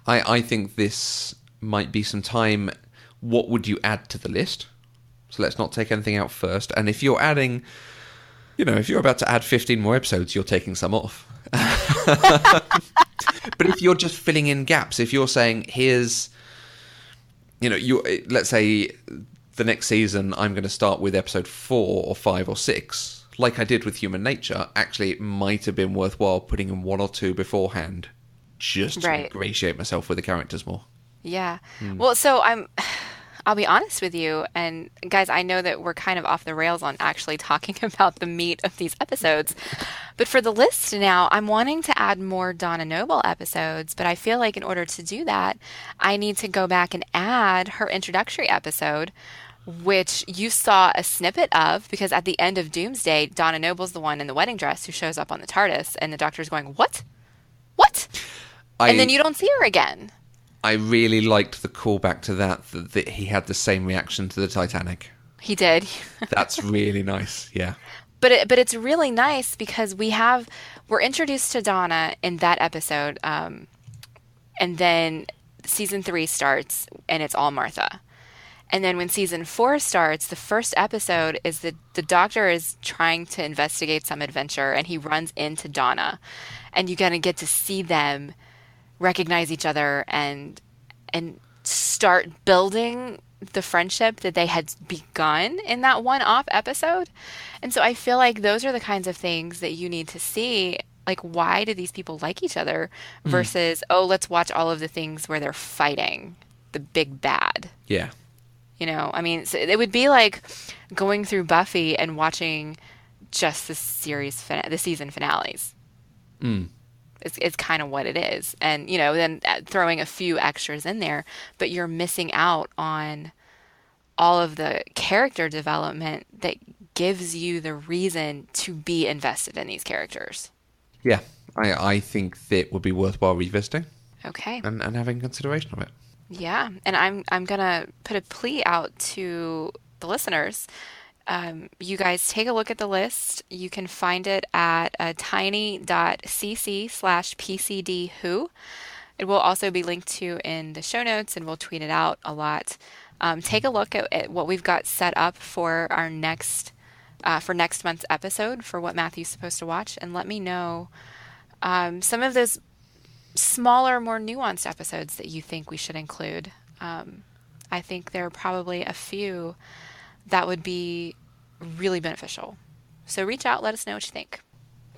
I think this might be some time. What would you add to the list? So let's not take anything out first. And if you're adding, if you're about to add 15 more episodes, you're taking some off. But if you're just filling in gaps, if you're saying, here's, let's say the next season, I'm going to start with episode 4 or 5 or 6, like I did with Human Nature, actually it might have been worthwhile putting in 1 or 2 beforehand, just to ingratiate myself with the characters more. Yeah. Well, so I'll be honest with you, and guys, I know that we're kind of off the rails on actually talking about the meat of these episodes, but for the list now, I'm wanting to add more Donna Noble episodes, but I feel like in order to do that, I need to go back and add her introductory episode, which you saw a snippet of, because at the end of Doomsday, Donna Noble's the one in the wedding dress who shows up on the TARDIS, and the Doctor's going, what? And then you don't see her again. I really liked the callback to that he had the same reaction to the Titanic. He did. That's really nice, yeah. But it's really nice because we're introduced to Donna in that episode, and then season 3 starts, and it's all Martha. And then when season 4 starts, the first episode is the Doctor is trying to investigate some adventure, and he runs into Donna, and you kind of get to see them recognize each other and start building the friendship that they had begun in that one-off episode. And so I feel like those are the kinds of things that you need to see. Like, why do these people like each other versus, let's watch all of the things where they're fighting the big bad. Yeah. I mean, so it would be like going through Buffy and watching just the season finales. It's kind of what it is. And, then throwing a few extras in there, but you're missing out on all of the character development that gives you the reason to be invested in these characters. Yeah, I think that would be worthwhile revisiting Okay. and having consideration of it. Yeah. And I'm going to put a plea out to the listeners. You guys take a look at the list. You can find it at tiny.cc/PCDwho. It will also be linked to in the show notes, and we'll tweet it out a lot. Take a look at what we've got set up for our next month's episode for what Matthew's supposed to watch, and let me know some of those smaller, more nuanced episodes that you think we should include. I think there are probably a few that would be really beneficial. So reach out, let us know what you think.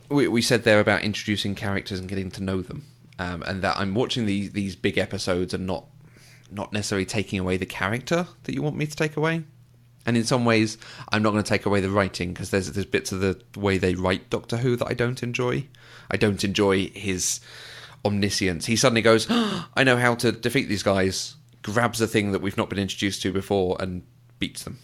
We said there about introducing characters and getting to know them, and that I'm watching these big episodes and not necessarily taking away the character that you want me to take away. And in some ways, I'm not going to take away the writing, because there's bits of the way they write Doctor Who that I don't enjoy. I don't enjoy his omniscience. He suddenly goes, oh, I know how to defeat these guys, grabs a thing that we've not been introduced to before and beats them.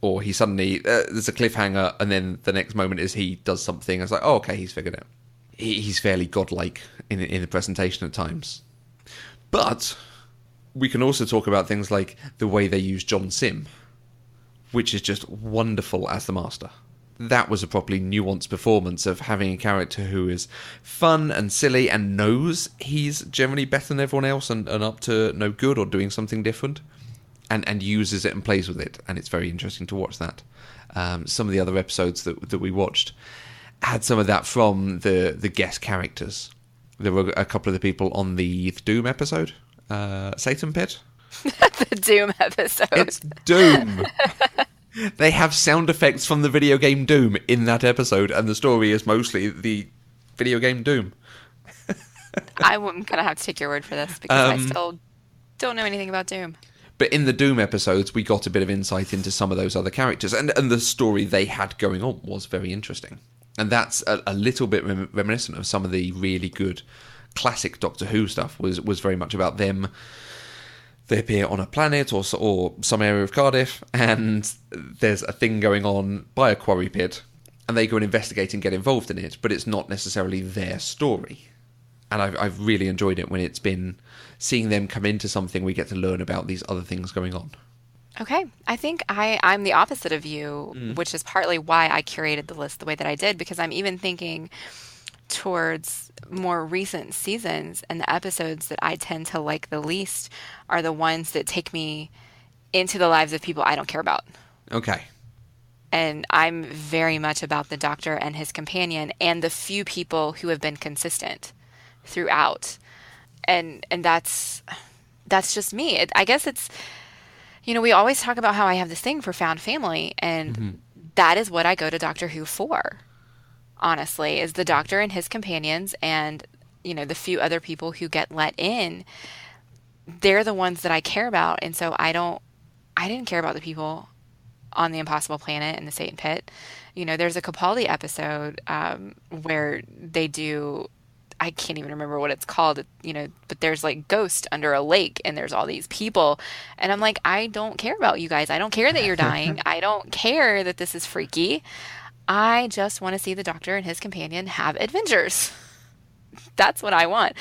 Or he suddenly, there's a cliffhanger, and then the next moment is he does something. It's like, oh, okay, he's figured it out. He's fairly godlike in the presentation at times. But we can also talk about things like the way they use John Sim, which is just wonderful as the Master. That was a properly nuanced performance of having a character who is fun and silly and knows he's generally better than everyone else and up to no good or doing something different, and uses it and plays with it. And it's very interesting to watch that. Some of the other episodes that we watched had some of that from the guest characters. There were a couple of the people on the Doom episode, Satan Pit. The Doom episode. It's Doom. They have sound effects from the video game Doom in that episode, and the story is mostly the video game Doom. I'm going to have to take your word for this, because I still don't know anything about Doom. But in the Doom episodes, we got a bit of insight into some of those other characters, and the story they had going on was very interesting. And that's a little bit reminiscent of some of the really good classic Doctor Who stuff, was very much about them. They appear on a planet or some area of Cardiff, and there's a thing going on by a quarry pit, and they go and investigate and get involved in it, but it's not necessarily their story. And I've really enjoyed it when it's been seeing them come into something, we get to learn about these other things going on. Okay. I think I'm the opposite of you, which is partly why I curated the list the way that I did, because I'm even thinking towards more recent seasons, and the episodes that I tend to like the least are the ones that take me into the lives of people I don't care about. Okay. And I'm very much about the Doctor and his companion and the few people who have been consistent throughout. And that's just me. I guess it's, we always talk about how I have this thing for found family, and that is what I go to Doctor Who for. Honestly, is the Doctor and his companions, and the few other people who get let in. They're the ones that I care about, and so I didn't care about the people on the Impossible Planet and the Satan Pit. There's a Capaldi episode where they do, I can't even remember what it's called, but there's like Ghost under a lake, and there's all these people, and I'm like, I don't care about you guys. I don't care that you're dying. I don't care that this is freaky. I just want to see the Doctor and his companion have adventures. That's what I want.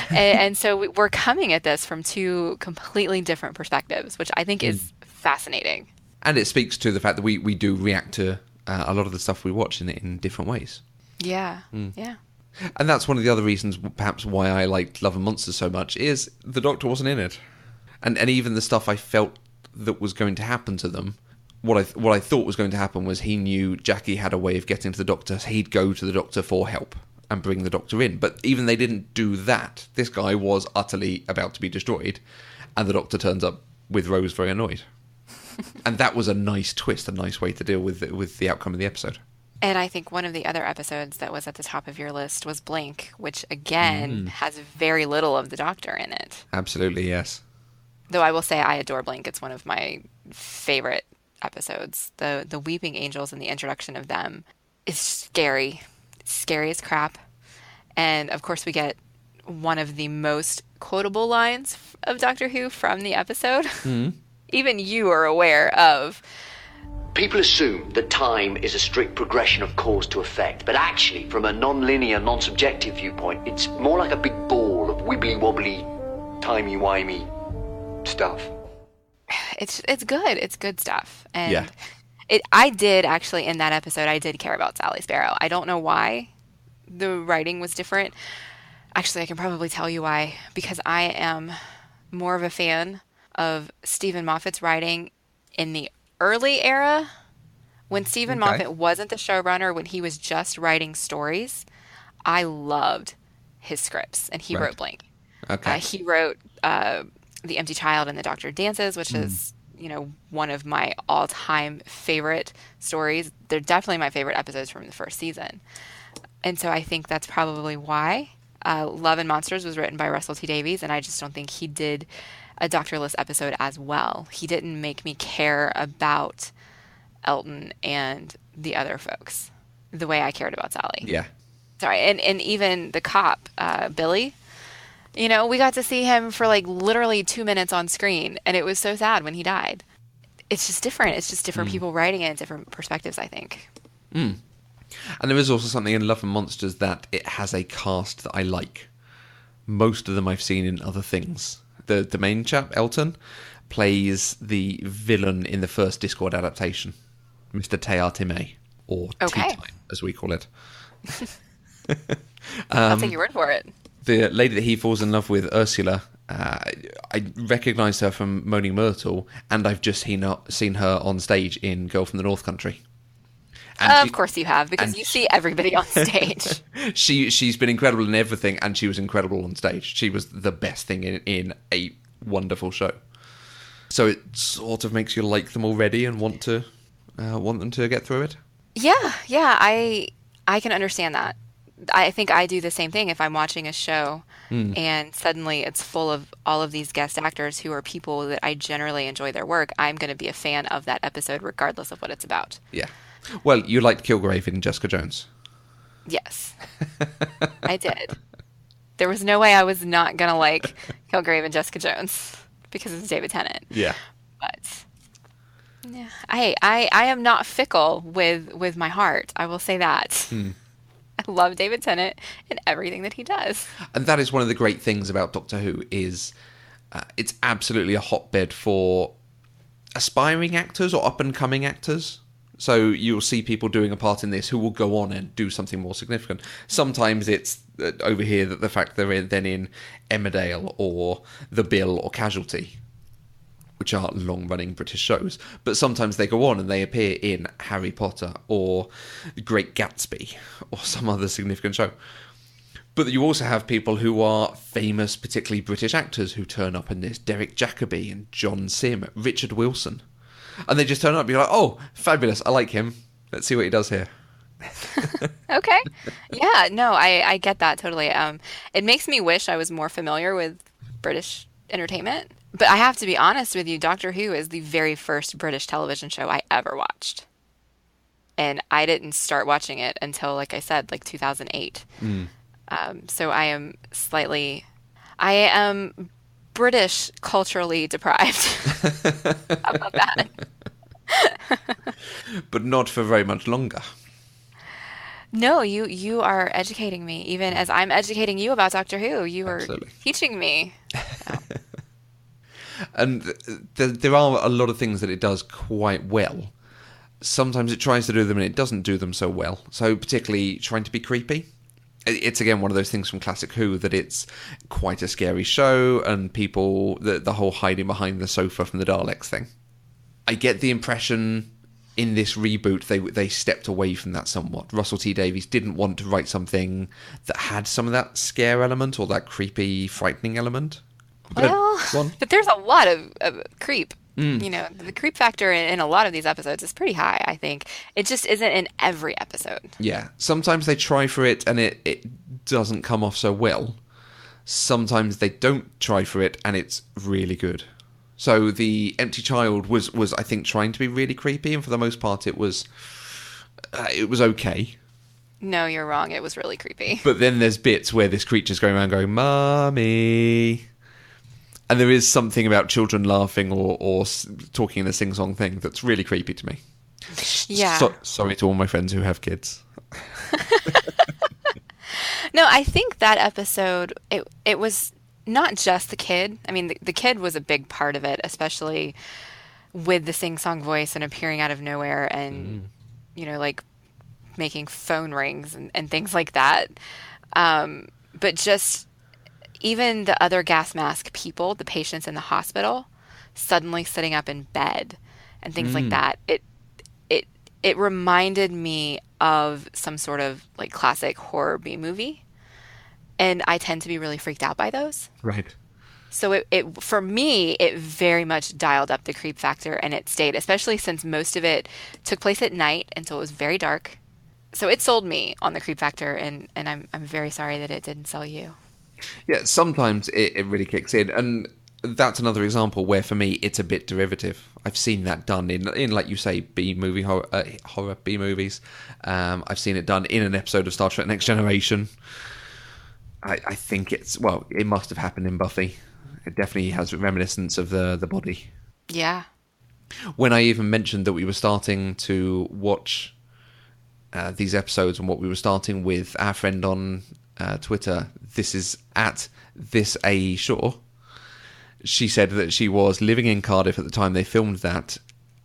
And so we're coming at this from two completely different perspectives, which I think is fascinating. And it speaks to the fact that we do react to a lot of the stuff we watch in different ways. Yeah, yeah. And that's one of the other reasons, perhaps, why I liked Love and Monsters so much, is the Doctor wasn't in it. And even the stuff I felt that was going to happen to them, what I thought was going to happen was he knew Jackie had a way of getting to the Doctor, so he'd go to the Doctor for help and bring the Doctor in. But even they didn't do that. This guy was utterly about to be destroyed, and the Doctor turns up with Rose very annoyed. And that was a nice twist, a nice way to deal with the outcome of the episode. And I think one of the other episodes that was at the top of your list was Blink, which again has very little of the Doctor in it. Absolutely, yes. Though I will say I adore Blink. It's one of my favorite episodes. The Weeping Angels and the introduction of them is scary. It's scary as crap. And of course, we get one of the most quotable lines of Doctor Who from the episode. Even you are aware of. People assume that time is a strict progression of cause to effect, but actually, from a non-linear, non-subjective viewpoint, it's more like a big ball of wibbly-wobbly, timey-wimey stuff. It's good. It's good stuff. And Yeah. I did actually, in that episode, I did care about Sally Sparrow. I don't know why the writing was different. Actually, I can probably tell you why. Because I am more of a fan of Stephen Moffat's writing in the early era, when Stephen Moffat wasn't the showrunner, when he was just writing stories. I loved his scripts, and he wrote blank. Okay. He wrote The Empty Child and The Doctor Dances, which is, one of my all-time favorite stories. They're definitely my favorite episodes from the first season. And so I think that's probably why. Love and Monsters was written by Russell T Davies, and I just don't think he did a Doctorless episode as well. He didn't make me care about Elton and the other folks the way I cared about Sally. Yeah. Sorry, and even the cop, Billy, we got to see him for like literally 2 minutes on screen, and it was so sad when he died. It's just different. It's just different people writing it, different perspectives, I think. And there is also something in Love and Monsters that it has a cast that I like. Most of them I've seen in other things. The main chap, Elton, plays the villain in the first Discord adaptation, Mr. Teatime, or Tea Time, as we call it. I'll take your word for it. The lady that he falls in love with, Ursula, I recognise her from Moaning Myrtle, and I've just seen her on stage in Girl from the North Country. Of course you have, because you see everybody on stage. She's been incredible in everything, and she was incredible on stage. She was the best thing in a wonderful show. So it sort of makes you like them already and want them to get through it. Yeah, I can understand that. I think I do the same thing if I'm watching a show and suddenly it's full of all of these guest actors who are people that I generally enjoy their work. I'm going to be a fan of that episode regardless of what it's about. Yeah. Well, you liked Kilgrave in Jessica Jones. Yes, I did. There was no way I was not going to like Kilgrave and Jessica Jones because it's David Tennant. Yeah. But yeah, I am not fickle with my heart. I will say that. I love David Tennant and everything that he does. And that is one of the great things about Doctor Who is it's absolutely a hotbed for aspiring actors or up-and-coming actors. So you'll see people doing a part in this who will go on and do something more significant. Sometimes it's over here that the fact they're then in Emmerdale or The Bill or Casualty, which are long-running British shows. But sometimes they go on and they appear in Harry Potter or Great Gatsby or some other significant show. But you also have people who are famous, particularly British actors, who turn up in this. Derek Jacobi and John Sim, Richard Wilson. And they just turn up and be like, oh, fabulous, I like him. Let's see what he does here. Okay. Yeah, no, I get that totally. It makes me wish I was more familiar with British entertainment. But I have to be honest with you, Doctor Who is the very first British television show I ever watched. And I didn't start watching it until, like I said, like 2008. So I am British culturally deprived. How about that? But not for very much longer. No, you are educating me, even as I'm educating you about Doctor Who. You Absolutely. are teaching me. So. And there are a lot of things that it does quite well. Sometimes it tries to do them and it doesn't do them so well. So particularly trying to be creepy. It's again one of those things from Classic Who that it's quite a scary show and people, the whole hiding behind the sofa from the Daleks thing. I get the impression in this reboot they stepped away from that somewhat. Russell T Davies didn't want to write something that had some of that scare element or that creepy, frightening element. But there's a lot of creep. You know, the creep factor in a lot of these episodes is pretty high, I think. It just isn't in every episode. Yeah. Sometimes they try for it and it doesn't come off so well. Sometimes they don't try for it and it's really good. So The Empty Child was I think, trying to be really creepy, and for the most part it was okay. No, you're wrong. It was really creepy. But then there's bits where this creature's going around going, "Mummy." And there is something about children laughing or talking in a sing-song thing that's really creepy to me. Yeah. Sorry to all my friends who have kids. No, I think that episode, it was not just the kid. I mean, the kid was a big part of it, especially with the sing-song voice and appearing out of nowhere and, like making phone rings and things like that. But just even the other gas mask people, the patients in the hospital, suddenly sitting up in bed and things like that. It reminded me of some sort of like classic horror B movie. And I tend to be really freaked out by those. Right. So it for me, it very much dialed up the creep factor, and it stayed, especially since most of it took place at night, and so it was very dark. So it sold me on the creep factor, and I'm very sorry that it didn't sell you. Yeah, sometimes it really kicks in, and that's another example where for me it's a bit derivative. I've seen that done in like you say, B-movie horror B-movies. I've seen it done in an episode of Star Trek Next Generation. I think it must have happened in Buffy. It definitely has reminiscence of the body. Yeah. When I even mentioned that we were starting to watch these episodes and what we were starting with, our friend on Twitter, this is at this A Shaw, she said that she was living in Cardiff at the time they filmed that,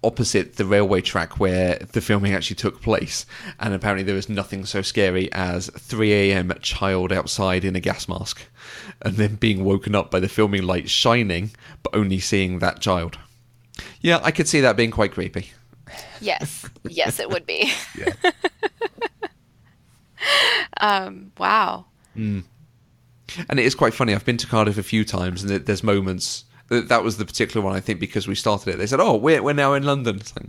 opposite the railway track where the filming actually took place, and apparently there was nothing so scary as 3 a.m. child outside in a gas mask and then being woken up by the filming lights shining but only seeing that child. Yeah, I could see that being quite creepy. Yes it would be. Yeah. Wow. And it is quite funny. I've been to Cardiff a few times, and there's moments. That was the particular one, I think, because we started it. They said, "Oh, we're now in London." It's like,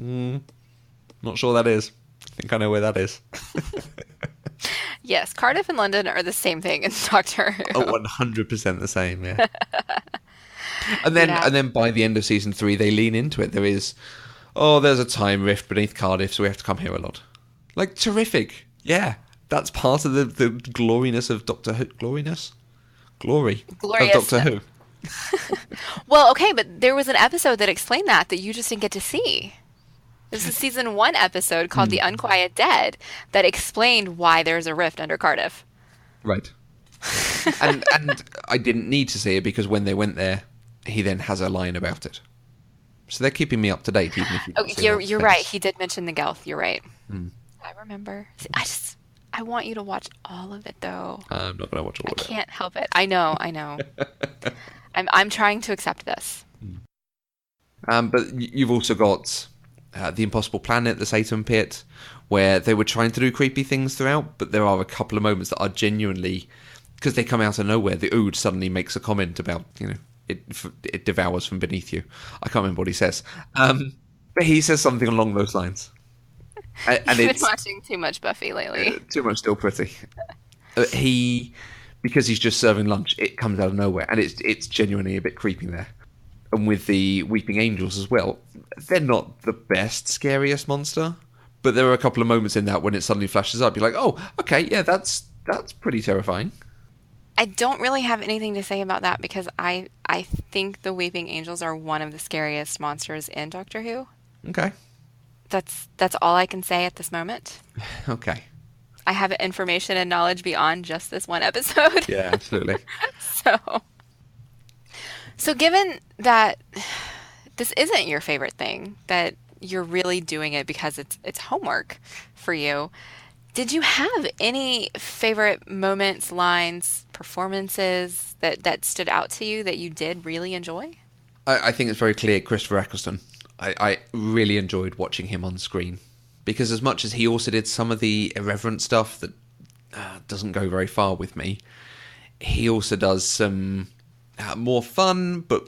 not sure that is. I think I know where that is. Yes, Cardiff and London are the same thing in Doctor Who. Oh, 100% the same, yeah. And then by the end of season 3, they lean into it. There is, there's a time rift beneath Cardiff, so we have to come here a lot. Like, terrific. Yeah, that's part of the gloriness of Doctor Who. Glorious of Doctor Who. Well, okay, but there was an episode that explained that you just didn't get to see. This is season 1 episode called The Unquiet Dead that explained why there's a rift under Cardiff. Right. and I didn't need to see it because when they went there, he then has a line about it. So they're keeping me up to date, even if you're right. He did mention the Gelth. You're right. I remember. I want you to watch all of it, though. I'm not going to watch all of it. I can't help it. I know. I'm trying to accept this. But you've also got The Impossible Planet, The Satan Pit, where they were trying to do creepy things throughout, but there are a couple of moments that are genuinely, because they come out of nowhere. The Ood suddenly makes a comment about, it devours from beneath you. I can't remember what he says. But he says something along those lines. And You've been watching too much Buffy lately. Too much Still Pretty. Because he's just serving lunch, it comes out of nowhere, and it's genuinely a bit creepy there. And with the Weeping Angels as well, they're not the best, scariest monster, but there are a couple of moments in that when it suddenly flashes up, you're like, oh, okay, yeah, that's pretty terrifying. I don't really have anything to say about that because I think the Weeping Angels are one of the scariest monsters in Doctor Who. Okay. That's all I can say at this moment. Okay. I have information and knowledge beyond just this one episode. Yeah, absolutely. So given that this isn't your favorite thing, that you're really doing it because it's homework for you, did you have any favorite moments, lines, performances that stood out to you that you did really enjoy? I think it's very clear Christopher Eccleston. I really enjoyed watching him on screen. Because as much as he also did some of the irreverent stuff that doesn't go very far with me, he also does some more fun, but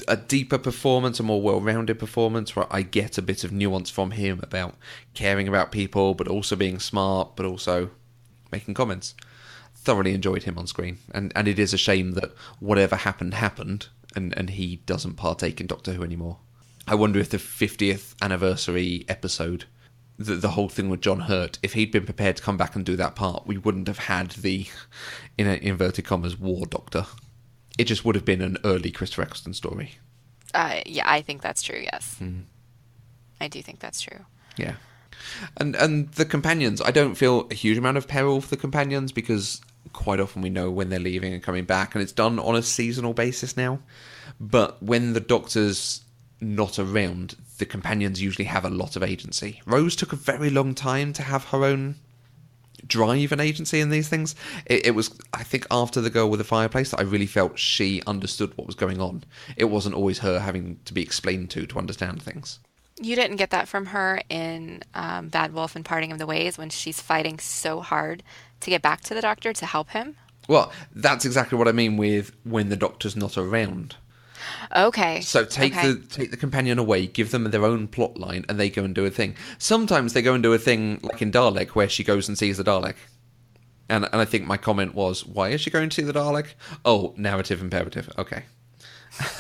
a deeper performance, a more well-rounded performance, where I get a bit of nuance from him about caring about people, but also being smart, but also making comments. Thoroughly enjoyed him on screen. And it is a shame that whatever happened, and he doesn't partake in Doctor Who anymore. I wonder if the 50th anniversary episode the whole thing with John Hurt, if he'd been prepared to come back and do that part, we wouldn't have had the, in inverted commas, War Doctor. It just would have been an early Christopher Eccleston story. Yeah, I think that's true, yes. I do think that's true. Yeah. And the companions, I don't feel a huge amount of peril for the companions because quite often we know when they're leaving and coming back, and it's done on a seasonal basis now. But when the Doctor's not around, the companions usually have a lot of agency. Rose took a very long time to have her own drive and agency in these things. It was, I think, after The Girl with the Fireplace that I really felt she understood what was going on. It wasn't always her having to be explained to understand things. You didn't get that from her in Bad Wolf and Parting of the Ways when she's fighting so hard to get back to the Doctor to help him? Well, that's exactly what I mean with when the Doctor's not around. Okay. So take the companion away, give them their own plot line, and they go and do a thing. Sometimes they go and do a thing like in Dalek, where she goes and sees the Dalek. And I think my comment was, why is she going to see the Dalek? Oh, narrative imperative. Okay.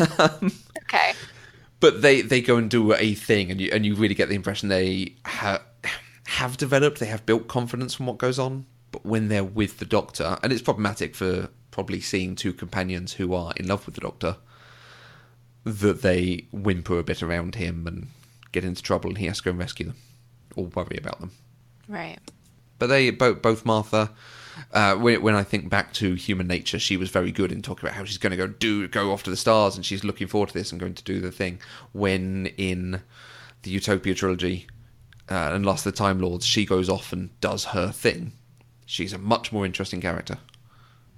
Okay. But they go and do a thing, and you really get the impression they have developed, they have built confidence from what goes on. But when they're with the Doctor, and it's problematic for probably seeing two companions who are in love with the Doctor, that they whimper a bit around him and get into trouble, and he has to go and rescue them or worry about them. Right. But they both Martha. When I think back to Human Nature, she was very good in talking about how she's going to go off to the stars, and she's looking forward to this and going to do the thing. When in the Utopia trilogy and Last of the Time Lords, she goes off and does her thing. She's a much more interesting character.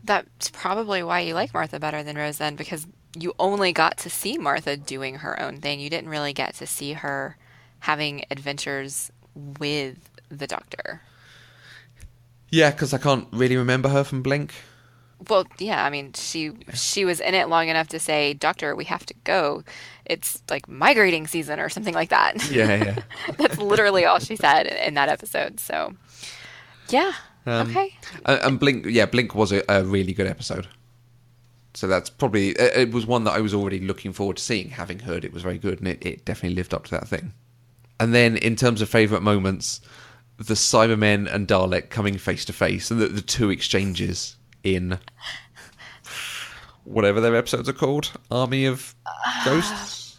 That's probably why you like Martha better than Rose then, because you only got to see Martha doing her own thing. You didn't really get to see her having adventures with the Doctor. Yeah, because I can't really remember her from Blink. Well, yeah, I mean, she was in it long enough to say, Doctor, we have to go. It's like migrating season or something like that. Yeah. That's literally all she said in that episode. So, yeah, okay. And Blink was a really good episode. So that's probably, it was one that I was already looking forward to seeing, having heard it was very good, and it definitely lived up to that thing. And then in terms of favourite moments, the Cybermen and Dalek coming face to face, and the two exchanges in whatever their episodes are called, Army of Ghosts,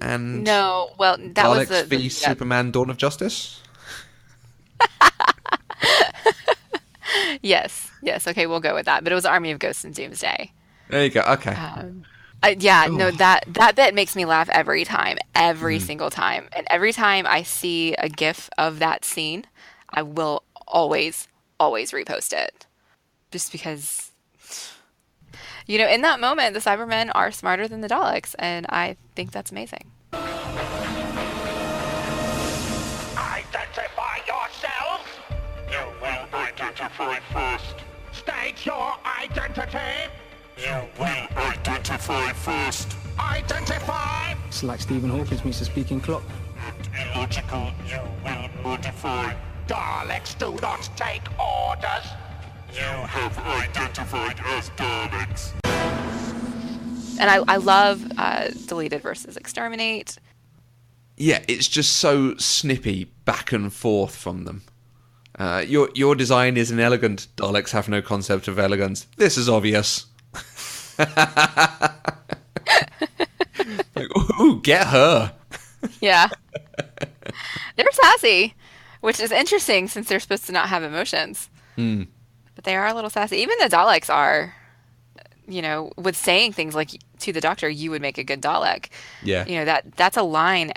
and no, well, that Daleks was v Superman: Dawn of Justice. Yes, okay, we'll go with that. But it was Army of Ghosts and Doomsday. There you go. Okay. No, that bit makes me laugh every time, every single time. And every time I see a GIF of that scene, I will always repost it. Just because, in that moment, the Cybermen are smarter than the Daleks, and I think that's amazing. Identify yourselves! You will identify first. State your identity! You will identify first. Identify! It's like Stephen Hawking meets a speaking clock. Illogical, you will modify. Daleks do not take orders. You have identified as Daleks. And I love deleted versus exterminate. Yeah, it's just so snippy back and forth from them. Your design is inelegant. Daleks have no concept of elegance. This is obvious. Like, ooh, get her. Yeah. They're sassy, which is interesting since they're supposed to not have emotions. But they are a little sassy. Even the Daleks are, with saying things like to the Doctor, you would make a good Dalek. Yeah. That's a line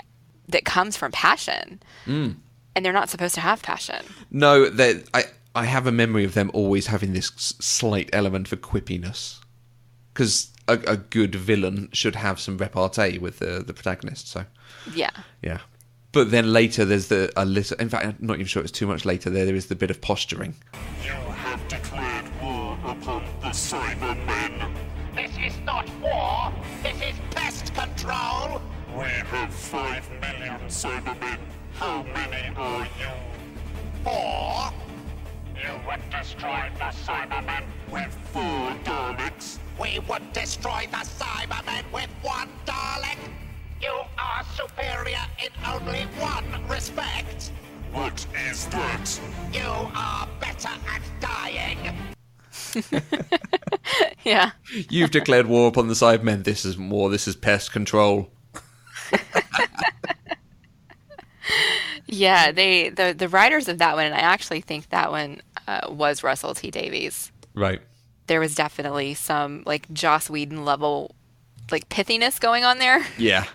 that comes from passion. And they're not supposed to have passion. No, I have a memory of them always having this slight element of quippiness. Because a good villain should have some repartee with the protagonist. So yeah. But then later there's a little. In fact, I'm not even sure it's too much later. There is the bit of posturing. You have declared war upon the Cybermen. This is not war. This is pest control. We have 5 million Cybermen. How many are you? 4. You would destroy the Cybermen with 4 Daleks. We would destroy the Cybermen with 1 Dalek. You are superior in only one respect. What is that? You are better at dying. Yeah. You've declared war upon the Cybermen. This isn't war, this is pest control. Yeah, the writers of that one, and I actually think that one was Russell T Davies. Right. There was definitely some like Joss Whedon level like pithiness going on there Yeah.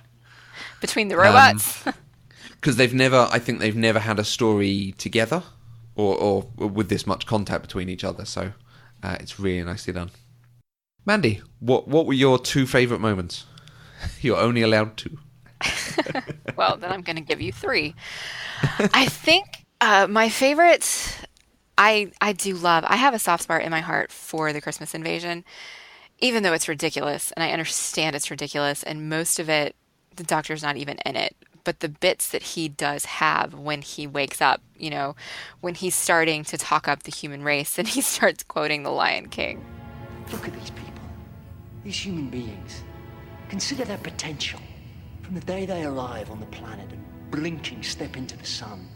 between the robots. Because I think they've never had a story together or with this much contact between each other. So it's really nicely done. Mandy, what were your 2 favourite moments? You're only allowed 2. Well, then I'm going to give you 3. I think my favorite, I have a soft spot in my heart for the Christmas Invasion, even though it's ridiculous, and I understand it's ridiculous, and most of it, the Doctor's not even in it. But the bits that he does have when he wakes up, when he's starting to talk up the human race and he starts quoting the Lion King. Look at these people, these human beings. Consider their potential. From the day they arrive on the planet and blinking step into the sun,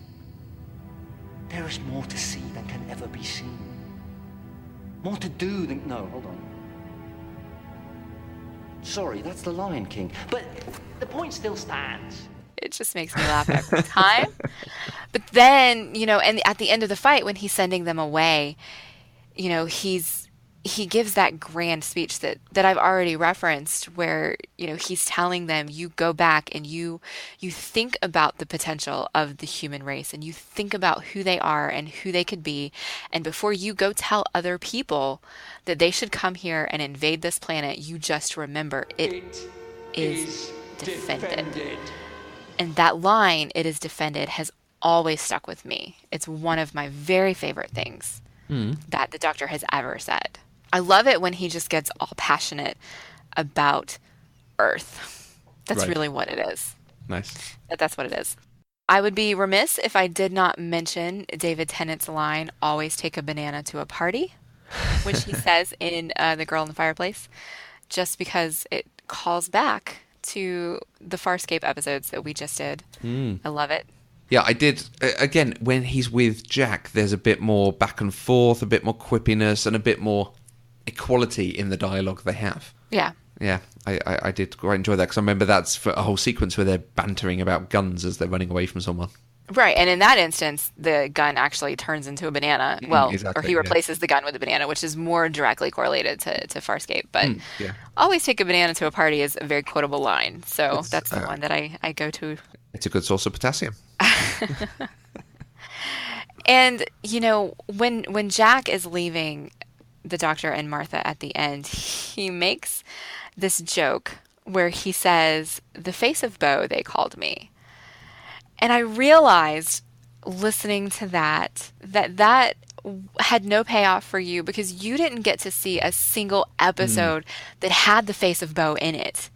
there is more to see than can ever be seen. More to do than... No, hold on. Sorry, that's the Lion King. But the point still stands. It just makes me laugh every time. But then, and at the end of the fight, when he's sending them away, he gives that grand speech that I've already referenced where, he's telling them, you go back and you think about the potential of the human race and you think about who they are and who they could be. And before you go tell other people that they should come here and invade this planet, you just remember it is defended. And that line, "it is defended," has always stuck with me. It's one of my very favorite things that the Doctor has ever said. I love it when he just gets all passionate about Earth. That's really what it is. Nice. That's what it is. I would be remiss if I did not mention David Tennant's line, "always take a banana to a party," which he says in The Girl in the Fireplace, just because it calls back to the Farscape episodes that we just did. I love it. Yeah, I did. Again, when he's with Jack, there's a bit more back and forth, a bit more quippiness, and a bit more equality in the dialogue they have. Yeah. Yeah, I did quite enjoy that because I remember that's for a whole sequence where they're bantering about guns as they're running away from someone. Right, and in that instance, the gun actually turns into a banana. Well, exactly, or he replaces the gun with a banana, which is more directly correlated to Farscape. But always take a banana to a party is a very quotable line. So that's the one that I go to. It's a good source of potassium. And, when Jack is leaving the Doctor and Martha at the end, he makes this joke where he says, "the face of Bo, they called me." And I realized listening to that had no payoff for you because you didn't get to see a single episode that had the face of Bo in it.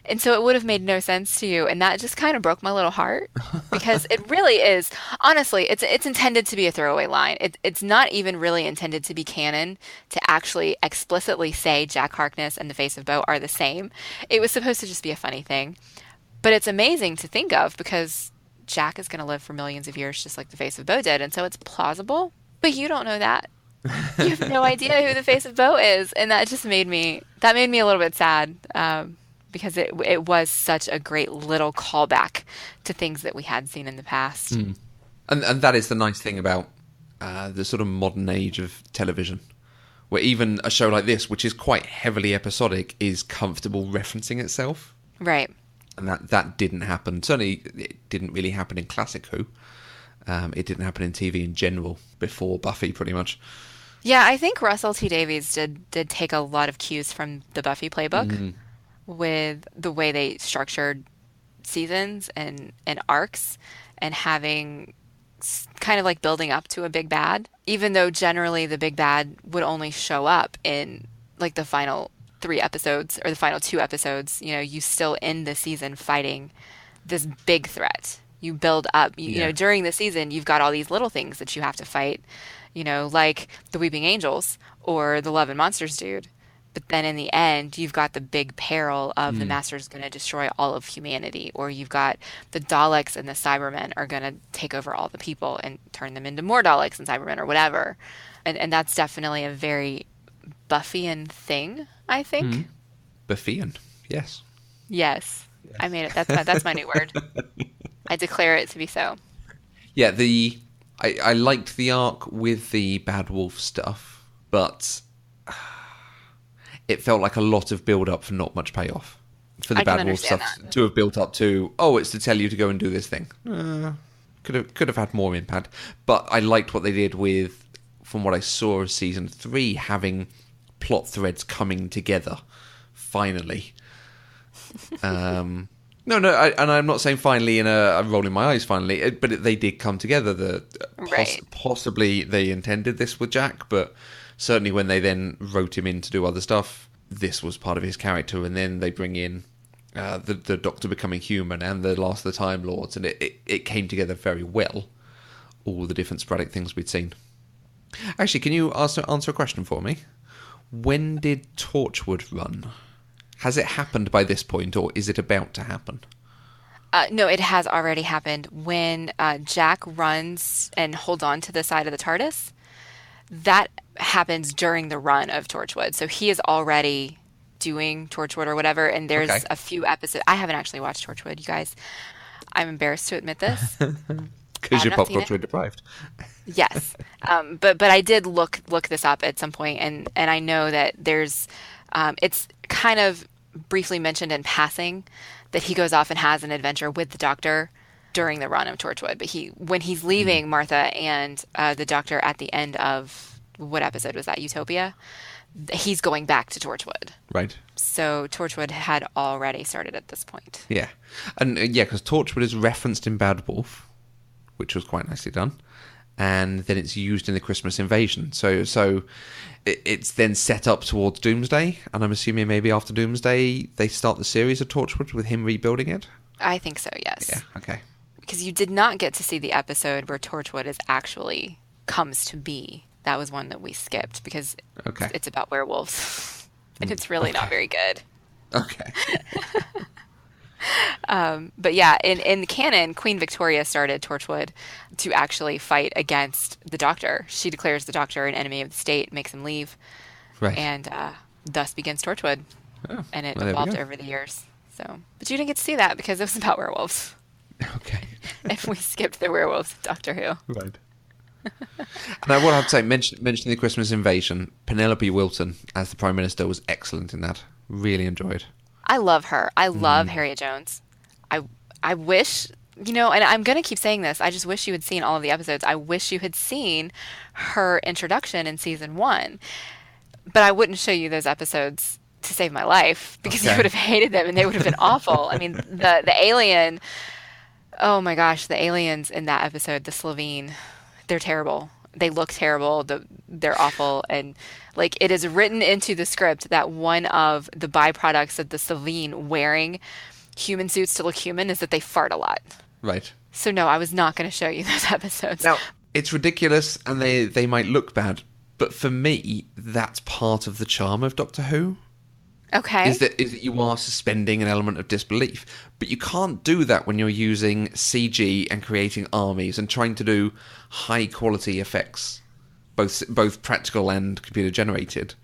And so it would have made no sense to you. And that just kind of broke my little heart because it really is. Honestly, it's intended to be a throwaway line. It's not even really intended to be canon to actually explicitly say Jack Harkness and the face of Bo are the same. It was supposed to just be a funny thing. But it's amazing to think of because Jack is going to live for millions of years just like the face of Bo did. And so it's plausible. But you don't know that. You have no idea who the face of Bo is. And that just made me a little bit sad. Because it was such a great little callback to things that we had seen in the past. And that is the nice thing about the sort of modern age of television, where even a show like this, which is quite heavily episodic, is comfortable referencing itself. Right. And that didn't happen. Certainly, it didn't really happen in classic Who. It didn't happen in TV in general before Buffy, pretty much. Yeah, I think Russell T Davies did take a lot of cues from the Buffy playbook. With the way they structured seasons and arcs and having kind of like building up to a big bad, even though generally the big bad would only show up in like the final 3 episodes or the final 2 episodes. You still end the season fighting this big threat. You build up, during the season, you've got all these little things that you have to fight, like the Weeping Angels or the Love and Monsters dude. But then in the end, you've got the big peril of the Master's going to destroy all of humanity, or you've got the Daleks and the Cybermen are going to take over all the people and turn them into more Daleks and Cybermen or whatever. And that's definitely a very Buffyan thing, I think. Buffyan, yes. Yes. I made it. That's my new word. I declare it to be so. Yeah, I liked the arc with the Bad Wolf stuff, but it felt like a lot of build-up for not much payoff. For the Bad Wolf stuff to have built up to, it's to tell you to go and do this thing. Could have had more impact. But I liked what they did with, from what I saw of season 3, having plot threads coming together, finally. And I'm not saying finally I'm rolling my eyes finally, but they did come together. Possibly they intended this with Jack, but certainly when they then wrote him in to do other stuff, this was part of his character, and then they bring in the Doctor becoming human and the Last of the Time Lords, and it came together very well, all the different sporadic things we'd seen. Actually, can you answer a question for me? When did Torchwood run? Has it happened by this point, or is it about to happen? No, it has already happened. When Jack runs and holds on to the side of the TARDIS, that happens during the run of Torchwood. So he is already doing Torchwood or whatever, and there's a few episodes. I haven't actually watched Torchwood, you guys. I'm embarrassed to admit this. Because you're pop culture deprived. Yes. But I did look this up at some point, and I know that there's it's kind of briefly mentioned in passing that he goes off and has an adventure with the Doctor during the run of Torchwood. But when he's leaving Martha and the Doctor at the end of, what episode was that, Utopia? He's going back to Torchwood. Right. So Torchwood had already started at this point. Yeah. And because Torchwood is referenced in Bad Wolf, which was quite nicely done. And then it's used in the Christmas Invasion. So it's then set up towards Doomsday, and I'm assuming maybe after Doomsday they start the series of Torchwood with him rebuilding it? I think so, yes. Yeah, okay. Because you did not get to see the episode where Torchwood actually comes to be. That was one that we skipped because it's about werewolves. And it's really not very good. Okay. But yeah, in the canon, Queen Victoria started Torchwood to actually fight against the Doctor. She declares the Doctor an enemy of the state, makes him leave, and thus begins Torchwood. Oh, and it evolved over the years. So, but you didn't get to see that because it was about werewolves. Okay. And we skipped the werewolves of Doctor Who. Right. And I will have to say, mentioning the Christmas Invasion, Penelope Wilton as the Prime Minister was excellent in that. Really enjoyed. I love her. I love Harriet Jones. I wish, and I'm going to keep saying this, I just wish you had seen all of the episodes. I wish you had seen her introduction in season 1. But I wouldn't show you those episodes to save my life because you would have hated them and they would have been awful. I mean, the alien, oh my gosh, the aliens in that episode, the Slovene, they're terrible. They look terrible. They're awful. And it is written into the script that one of the byproducts of the Slovene wearing human suits to look human is that they fart a lot. Right. So no, I was not going to show you those episodes. Now, it's ridiculous and they might look bad, but for me, that's part of the charm of Doctor Who. Okay. Is that you are suspending an element of disbelief. But you can't do that when you're using CG and creating armies and trying to do high quality effects, both practical and computer generated,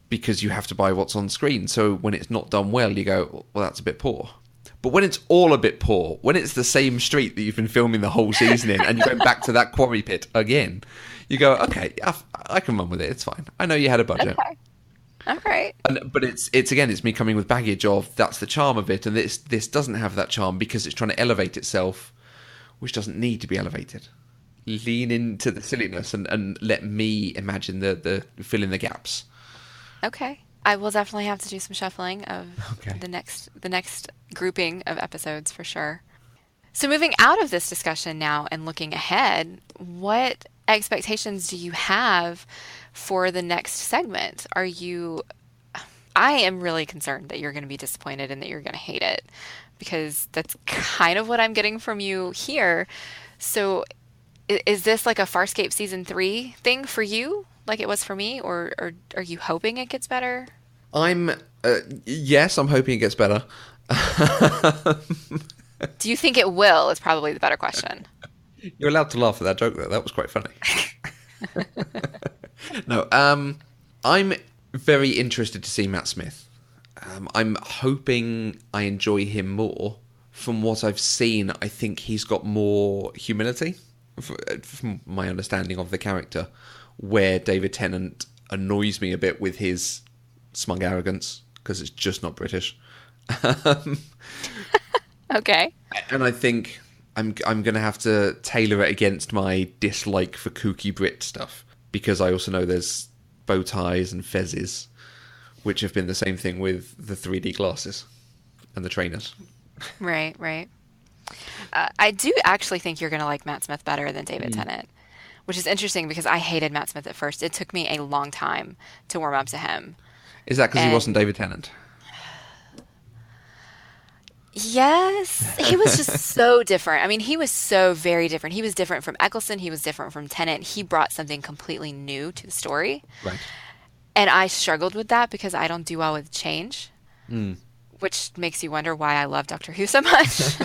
because you have to buy what's on screen. So when it's not done well, you go, well, that's a bit poor. But when it's all a bit poor, when it's the same street that you've been filming the whole season in, and you're going back to that quarry pit again, you go, okay, I can run with it. It's fine. I know you had a budget. Okay. All right. But it's me coming with baggage of that's the charm of it, and this doesn't have that charm because it's trying to elevate itself, which doesn't need to be elevated. Lean into the silliness and let me imagine the fill in the gaps. Okay. I will definitely have to do some shuffling of the next grouping of episodes for sure. So moving out of this discussion now and looking ahead, what expectations do you have for the next segment? I am really concerned that you're going to be disappointed and that you're going to hate it, because that's kind of what I'm getting from you here. So Is this like a Farscape season 3 thing for you, like it was for me, or are you hoping it gets better? I'm yes, I'm hoping it gets better. Do you think it will? Is probably the better question. You're allowed to laugh at that joke though. That was quite funny. No, I'm very interested to see Matt Smith. I'm hoping I enjoy him more. From what I've seen, I think he's got more humility, from my understanding of the character, where David Tennant annoys me a bit with his smug arrogance, because it's just not British. Okay. And I think I'm going to have to tailor it against my dislike for kooky Brit stuff, because I also know there's bow ties and fezzes, which have been the same thing with the 3D glasses and the trainers. Right, right. I do actually think you're going to like Matt Smith better than David Tennant, which is interesting because I hated Matt Smith at first. It took me a long time to warm up to him. Is that because he wasn't David Tennant? Yes, he was just so different. I mean, he was so very different. He was different from Eccleston. He was different from Tennant. He brought something completely new to the story. Right. And I struggled with that because I don't do well with change, Mm. which makes you wonder why I love Doctor Who so much.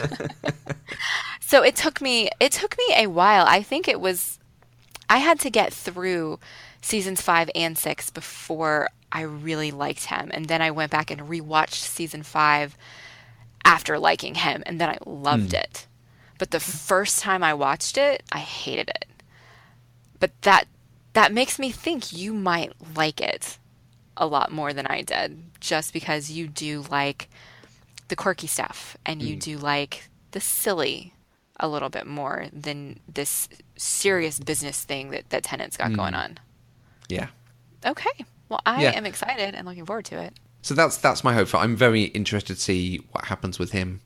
So it took me a while. I think I had to get through seasons 5 and 6 before I really liked him. And then I went back and rewatched season 5 after liking him, and then I loved it. But the first time I watched it, I hated it. But that makes me think you might like it a lot more than I did, just because you do like the quirky stuff and you do like the silly a little bit more than this serious business thing that Tennant's got going on. Yeah. Okay. Well, I am excited and looking forward to it. So that's my hope for. I'm very interested to see what happens with him.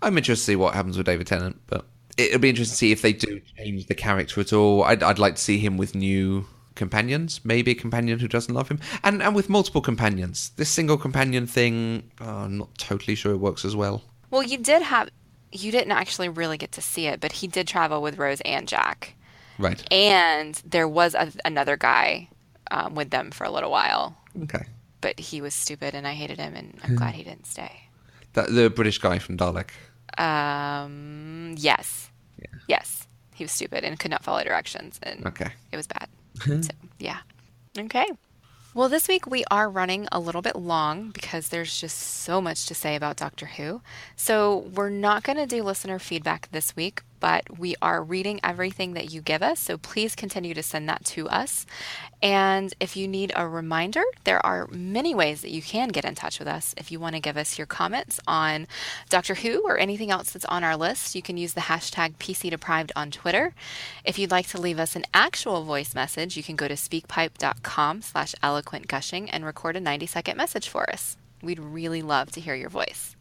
I'm interested to see what happens with David Tennant, but it'll be interesting to see if they do change the character at all. I'd like to see him with new companions, maybe a companion who doesn't love him, and with multiple companions. This single companion thing, I'm not totally sure it works as well. Well, you didn't actually really get to see it, but he did travel with Rose and Jack. Right. And there was another guy with them for a little while. Okay. But he was stupid and I hated him, and I'm glad he didn't stay. The British guy from Dalek. Yes. Yeah. Yes. He was stupid and could not follow directions, and it was bad. So, yeah. Okay. Well, this week we are running a little bit long because there's just so much to say about Doctor Who. So we're not going to do listener feedback this week, but we are reading everything that you give us. So please continue to send that to us. And if you need a reminder, there are many ways that you can get in touch with us. If you want to give us your comments on Doctor Who or anything else that's on our list, you can use the hashtag PCDeprived on Twitter. If you'd like to leave us an actual voice message, you can go to speakpipe.com/eloquentgushing and record a 90-second message for us. We'd really love to hear your voice.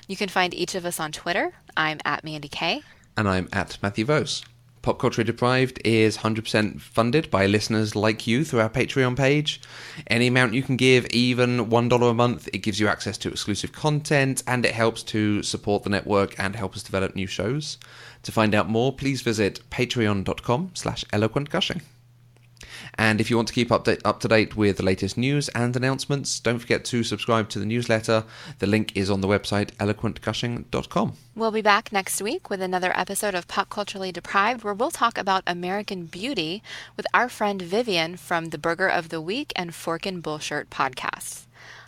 You can find each of us on Twitter. I'm at Mandi K. And I'm at Matthew Vose. Pop Culture Deprived is 100% funded by listeners like you through our Patreon page. Any amount you can give, even $1 a month, it gives you access to exclusive content, and it helps to support the network and help us develop new shows. To find out more, please visit patreon.com/eloquentgushing. And if you want to keep up to date with the latest news and announcements, don't forget to subscribe to the newsletter. The link is on the website eloquentgushing.com. We'll be back next week with another episode of Pop Culturally Deprived, where we'll talk about American Beauty with our friend Vivian from the Burger of the Week and Fork and Bullshirt podcasts.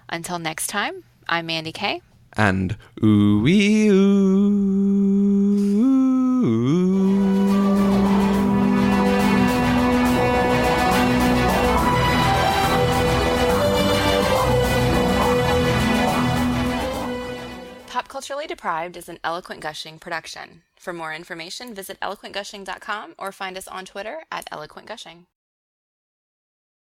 Until next time, I'm Mandi K. And ooh-wee ooh. Pop Culturally Deprived is an Eloquent Gushing production. For more information, visit eloquentgushing.com or find us on Twitter at eloquentgushing.